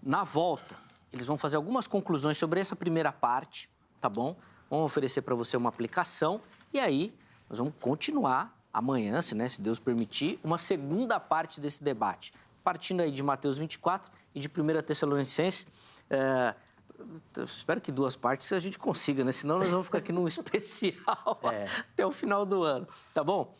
Na volta, eles vão fazer algumas conclusões sobre essa primeira parte, tá bom? Vamos oferecer para você uma aplicação e aí nós vamos continuar amanhã, se Deus permitir, uma segunda parte desse debate. Partindo aí de Mateus 24 e de 1 Tessalonicenses. Espero que 2 partes a gente consiga, né? Senão nós vamos ficar aqui num especial até o final do ano, tá bom?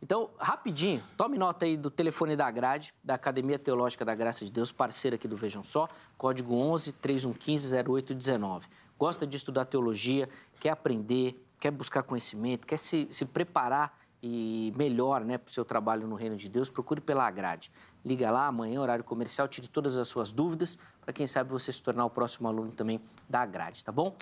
Então, rapidinho, tome nota aí do telefone da grade, da Academia Teológica da Graça de Deus, parceira aqui do Vejam Só, código 11-3115-0819. Gosta de estudar teologia, quer aprender, quer buscar conhecimento, quer se preparar e melhor, né, para o seu trabalho no Reino de Deus, procure pela grade. Liga lá amanhã, horário comercial, tire todas as suas dúvidas, para quem sabe você se tornar o próximo aluno também da grade, tá bom?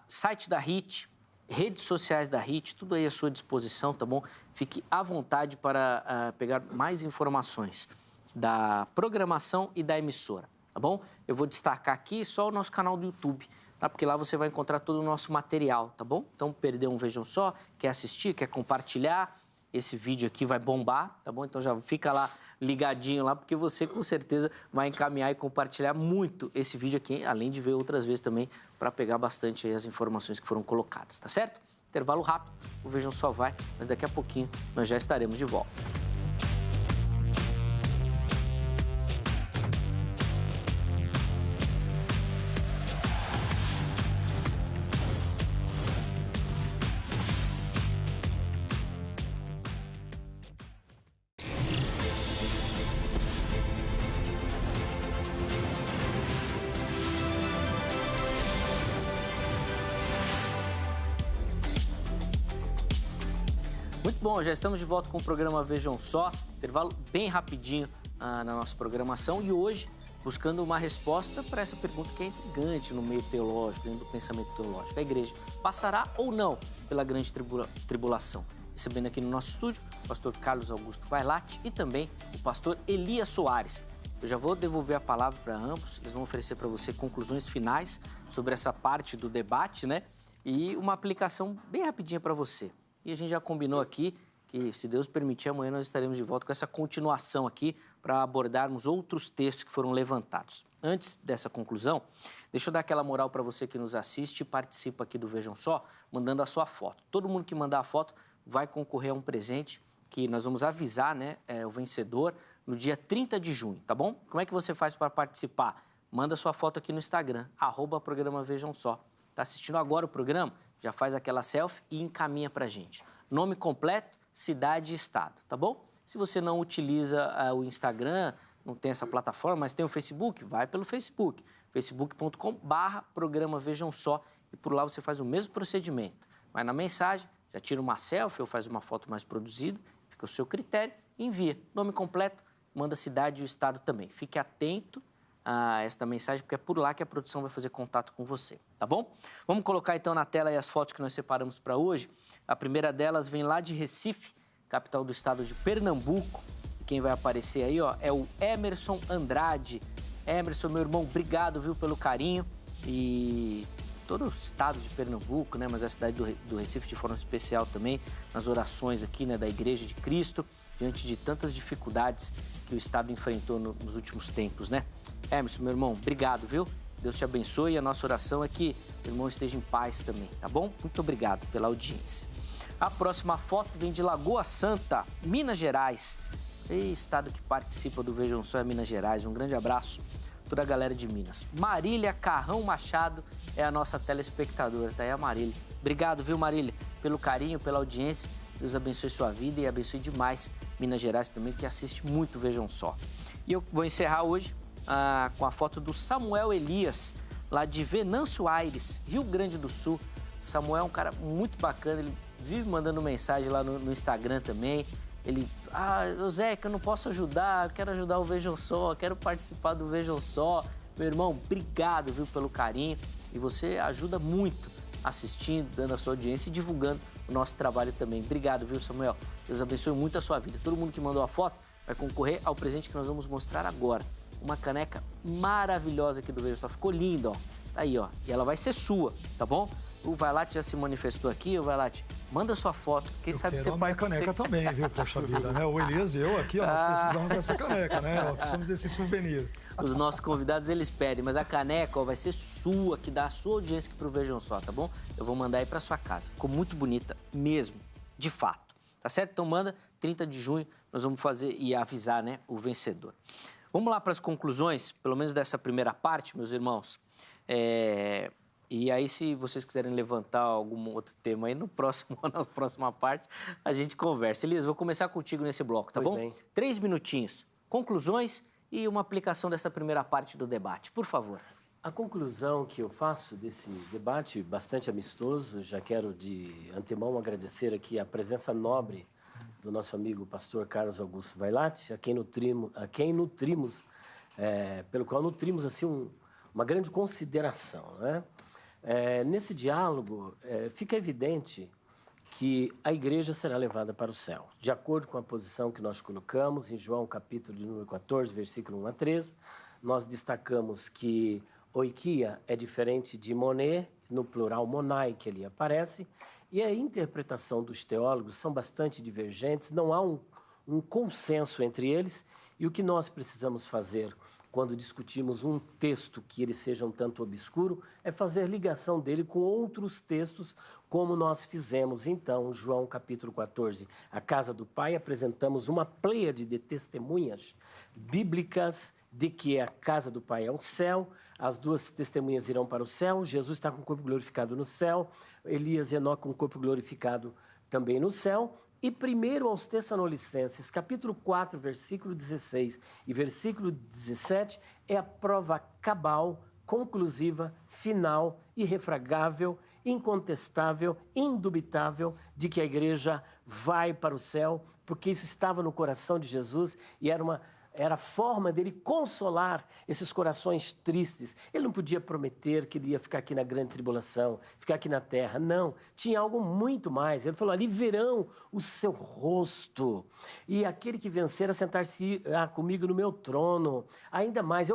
Site da HIT, redes sociais da HIT, tudo aí à sua disposição, tá bom? Fique à vontade para pegar mais informações da programação e da emissora, tá bom? Eu vou destacar aqui só o nosso canal do YouTube, tá? Porque lá você vai encontrar todo o nosso material, tá bom? Então, perdeu um Vejam Só, quer assistir, quer compartilhar, esse vídeo aqui vai bombar, tá bom? Então já fica lá ligadinho lá, porque você com certeza vai encaminhar e compartilhar muito esse vídeo aqui, além de ver outras vezes também, para pegar bastante aí as informações que foram colocadas, tá certo? Intervalo rápido, o Vejam Só vai, mas daqui a pouquinho nós já estaremos de volta. Muito bom, já estamos de volta com o programa Vejam Só, intervalo bem rapidinho na nossa programação e hoje buscando uma resposta para essa pergunta que é intrigante no meio teológico, dentro do pensamento teológico. A igreja passará ou não pela grande tribulação? Recebendo aqui no nosso estúdio o pastor Carlos Augusto Vailate e também o pastor Elias Soares. Eu já vou devolver a palavra para ambos, eles vão oferecer para você conclusões finais sobre essa parte do debate, né? E uma aplicação bem rapidinha para você. E a gente já combinou aqui que, se Deus permitir, amanhã nós estaremos de volta com essa continuação aqui para abordarmos outros textos que foram levantados. Antes dessa conclusão, deixa eu dar aquela moral para você que nos assiste e participa aqui do Vejam Só, mandando a sua foto. Todo mundo que mandar a foto vai concorrer a um presente que nós vamos avisar, né, o vencedor no dia 30 de junho, tá bom? Como é que você faz para participar? Manda sua foto aqui no Instagram, @programa Vejam Só. Tá assistindo agora o programa? Já faz aquela selfie e encaminha pra gente. Nome completo, cidade e estado, tá bom? Se você não utiliza o Instagram, não tem essa plataforma, mas tem o Facebook, vai pelo Facebook. facebook.com/programa Vejam Só e por lá você faz o mesmo procedimento. Vai na mensagem, já tira uma selfie ou faz uma foto mais produzida, fica o seu critério e envia. Nome completo, manda a cidade e o estado também. Fique atento a esta mensagem, porque é por lá que a produção vai fazer contato com você, tá bom? Vamos colocar então na tela aí as fotos que nós separamos para hoje. A primeira delas vem lá de Recife, capital do estado de Pernambuco. E quem vai aparecer aí, ó, é o Emerson Andrade. Emerson, meu irmão, obrigado, viu, pelo carinho. E todo o estado de Pernambuco, né, mas a cidade do Recife de forma especial também, nas orações aqui, né, da Igreja de Cristo, diante de tantas dificuldades que o estado enfrentou nos últimos tempos, né? Emerson, meu irmão, obrigado, viu? Deus te abençoe e a nossa oração é que o irmão esteja em paz também, tá bom? Muito obrigado pela audiência. A próxima foto vem de Lagoa Santa, Minas Gerais. Estado que participa do Vejam Só é Minas Gerais. Um grande abraço a toda a galera de Minas. Marília Carrão Machado é a nossa telespectadora, tá aí a Marília. Obrigado, viu, Marília, pelo carinho, pela audiência. Deus abençoe sua vida e abençoe demais Minas Gerais também, que assiste muito Vejam Só. E eu vou encerrar hoje com a foto do Samuel Elias, lá de Venâncio Aires, Rio Grande do Sul. Samuel é um cara muito bacana, ele vive mandando mensagem lá no Instagram também. Ele, Zeca, eu não posso ajudar, eu quero ajudar o Vejam Só, quero participar do Vejam Só. Meu irmão, obrigado, viu, pelo carinho. E você ajuda muito assistindo, dando a sua audiência e divulgando o nosso trabalho também. Obrigado, viu, Samuel? Deus abençoe muito a sua vida. Todo mundo que mandou a foto vai concorrer ao presente que nós vamos mostrar agora. Uma caneca maravilhosa aqui do Vejam Só. Ficou linda, ó. Tá aí, ó. E ela vai ser sua, tá bom? O Vailate já se manifestou aqui. O Vailate, manda sua foto. Quem sabe você vai... caneca também, viu? Poxa vida, né? O Elias e eu aqui, ó, nós precisamos dessa caneca, né? Nós precisamos desse souvenir. Os nossos convidados, eles pedem, mas a caneca, ó, vai ser sua, que dá a sua audiência aqui pro Vejam Só, tá bom? Eu vou mandar aí pra sua casa. Ficou muito bonita mesmo, de fato. Tá certo? Então manda, 30 de junho, nós vamos fazer e avisar, né, o vencedor. Vamos lá para as conclusões, pelo menos dessa primeira parte, meus irmãos. E aí, se vocês quiserem levantar algum outro tema aí, na próxima parte, a gente conversa. Elias, vou começar contigo nesse bloco, tá bom? Bem. 3 minutinhos. Conclusões e uma aplicação dessa primeira parte do debate, por favor. A conclusão que eu faço desse debate bastante amistoso, já quero de antemão agradecer aqui a presença nobre do nosso amigo pastor Carlos Augusto Vailate, pelo qual nutrimos assim uma grande consideração, né? Nesse diálogo, fica evidente que a igreja será levada para o céu, de acordo com a posição que nós colocamos em João capítulo de número 14, versículo 1 a 13. Nós destacamos que oikia é diferente de moné, no plural monai, que ali aparece, e a interpretação dos teólogos são bastante divergentes, não há um consenso entre eles, e o que nós precisamos fazer quando discutimos um texto que ele seja um tanto obscuro, é fazer ligação dele com outros textos, como nós fizemos. Então, João capítulo 14, a casa do Pai, apresentamos uma pleiade de testemunhas bíblicas de que a casa do Pai é o céu, as duas testemunhas irão para o céu, Jesus está com o corpo glorificado no céu, Elias e Enoque com o corpo glorificado também no céu. E primeiro aos Tessalonicenses, capítulo 4, versículo 16 e versículo 17, é a prova cabal, conclusiva, final, irrefragável, incontestável, indubitável de que a igreja vai para o céu, porque isso estava no coração de Jesus e era a forma dele consolar esses corações tristes. Ele não podia prometer que ele ia ficar aqui na grande tribulação, ficar aqui na terra. Não, tinha algo muito mais. Ele falou, ali verão o seu rosto. E aquele que vencer assentar-se comigo no meu trono. Ainda mais,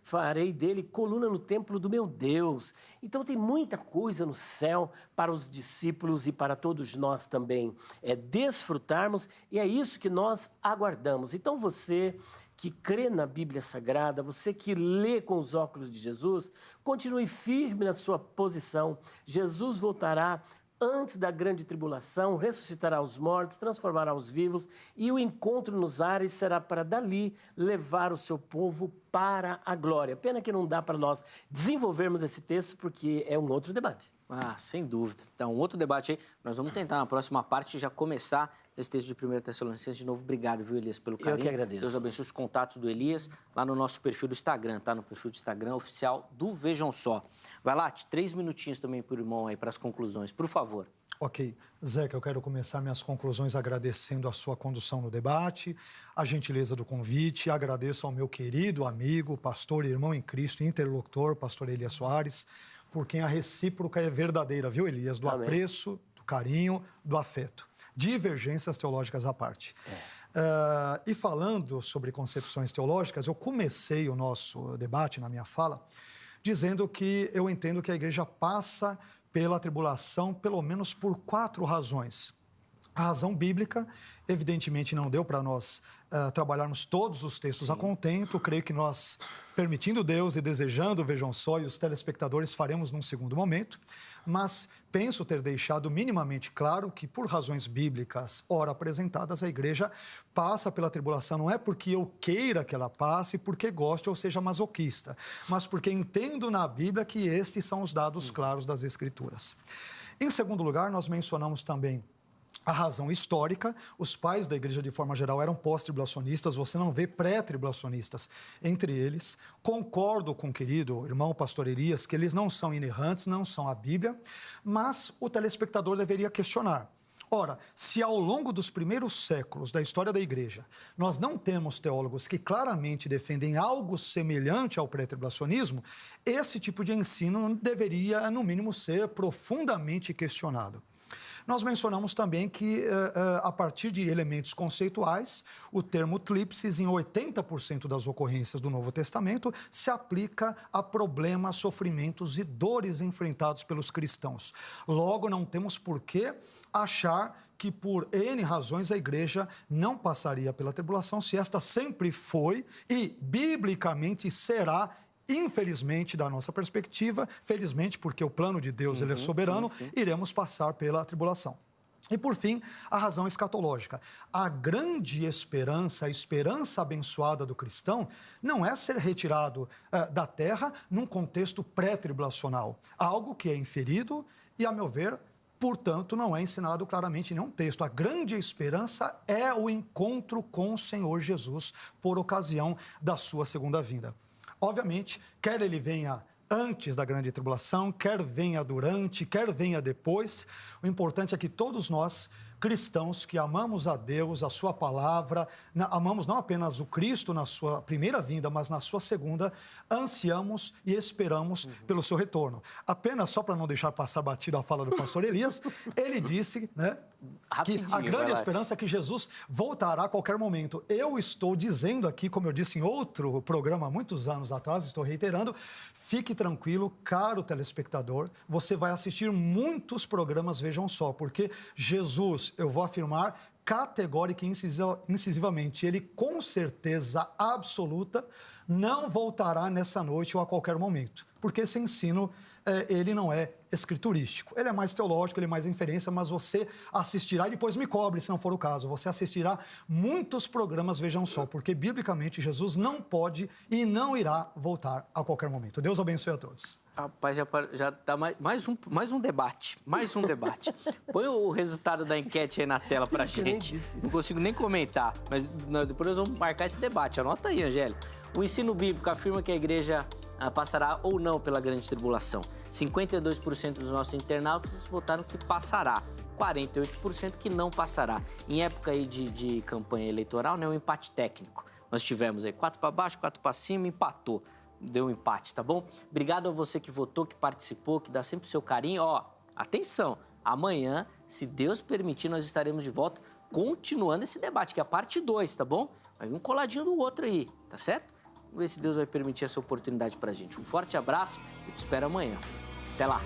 farei dele coluna no templo do meu Deus. Então tem muita coisa no céu para os discípulos e para todos nós também. É desfrutarmos e é isso que nós aguardamos. Então você que crê na Bíblia Sagrada, você que lê com os óculos de Jesus, continue firme na sua posição. Jesus voltará antes da grande tribulação, ressuscitará os mortos, transformará os vivos, e o encontro nos ares será para dali levar o seu povo para a glória. Pena que não dá para nós desenvolvermos esse texto, porque é um outro debate. Ah, sem dúvida. Então, outro debate aí. Nós vamos tentar, na próxima parte, já começar esse texto de 1 Tessalonicenses. De novo, obrigado, viu, Elias, pelo carinho. Eu que agradeço. Deus abençoe os contatos do Elias lá no nosso perfil do Instagram, tá? No perfil do Instagram oficial do Vejam Só. Vai lá, 3 minutinhos também pro irmão aí, para as conclusões, por favor. Ok. Zeca, eu quero começar minhas conclusões agradecendo a sua condução no debate, a gentileza do convite, agradeço ao meu querido amigo, pastor e irmão em Cristo, interlocutor, pastor Elias Soares, por quem a recíproca é verdadeira, viu, Elias? Do Amém. apreço, do carinho, do afeto. Divergências teológicas à parte. E falando sobre concepções teológicas, eu comecei o nosso debate na minha fala dizendo que eu entendo que a igreja passa pela tribulação pelo menos por 4 razões. A razão bíblica, evidentemente, não deu para nós trabalharmos todos os textos a contento. Creio que nós, permitindo Deus e desejando, Vejam Só, e os telespectadores faremos num segundo momento. Mas penso ter deixado minimamente claro que, por razões bíblicas, ora apresentadas, a igreja passa pela tribulação. Não é porque eu queira que ela passe, porque goste ou seja masoquista, mas porque entendo na Bíblia que estes são os dados claros das Escrituras. Em segundo lugar, nós mencionamos também a razão histórica. Os pais da igreja, de forma geral, eram pós-tribulacionistas, você não vê pré-tribulacionistas entre eles. Concordo com o querido irmão pastor Elias que eles não são inerrantes, não são a Bíblia, mas o telespectador deveria questionar. Ora, se ao longo dos primeiros séculos da história da igreja nós não temos teólogos que claramente defendem algo semelhante ao pré-tribulacionismo, esse tipo de ensino deveria, no mínimo, ser profundamente questionado. Nós mencionamos também que, a partir de elementos conceituais, o termo thlipsis, em 80% das ocorrências do Novo Testamento, se aplica a problemas, sofrimentos e dores enfrentados pelos cristãos. Logo, não temos por que achar que, por N razões, a igreja não passaria pela tribulação, se esta sempre foi e, biblicamente, será. Infelizmente, da nossa perspectiva, felizmente, porque o plano de Deus ele é soberano, iremos passar pela tribulação. E, por fim, a razão escatológica. A grande esperança, a esperança abençoada do cristão, não é ser retirado da terra num contexto pré-tribulacional. Algo que é inferido e, a meu ver, portanto, não é ensinado claramente em nenhum texto. A grande esperança é o encontro com o Senhor Jesus por ocasião da sua segunda vinda. Obviamente, quer ele venha antes da grande tribulação, quer venha durante, quer venha depois, o importante é que todos nós, cristãos que amamos a Deus, a sua palavra, amamos não apenas o Cristo na sua primeira vinda, mas na sua segunda, ansiamos e esperamos pelo seu retorno. Apenas só para não deixar passar batido a fala do pastor Elias, ele disse, né, que a grande esperança é que Jesus voltará a qualquer momento. Eu estou dizendo aqui, como eu disse em outro programa há muitos anos atrás, estou reiterando, fique tranquilo, caro telespectador, você vai assistir muitos programas, Vejam Só, porque Jesus, eu vou afirmar categórica e incisivamente, ele com certeza absoluta não voltará nessa noite ou a qualquer momento, porque esse ensino ele não é escriturístico, ele é mais teológico, ele é mais inferência, mas você assistirá, e depois me cobre se não for o caso, você assistirá muitos programas, Vejam Só, porque biblicamente Jesus não pode e não irá voltar a qualquer momento. Deus abençoe a todos. Rapaz, já tá mais um debate, Põe o resultado da enquete aí na tela pra gente. Não consigo nem comentar, mas depois nós vamos marcar esse debate. Anota aí, Angélica. O ensino bíblico afirma que a igreja passará ou não pela grande tribulação. 52% dos nossos internautas votaram que passará, 48% que não passará. Em época aí de campanha eleitoral, né, um empate técnico. Nós tivemos aí 4 para baixo, 4 para cima, empatou. Deu um empate, tá bom? Obrigado a você que votou, que participou, que dá sempre o seu carinho. Ó, atenção, amanhã, se Deus permitir, nós estaremos de volta continuando esse debate, que é a parte 2, tá bom? Vai vir um coladinho do outro aí, tá certo? Vamos ver se Deus vai permitir essa oportunidade pra gente. Um forte abraço e te espero amanhã. Até lá!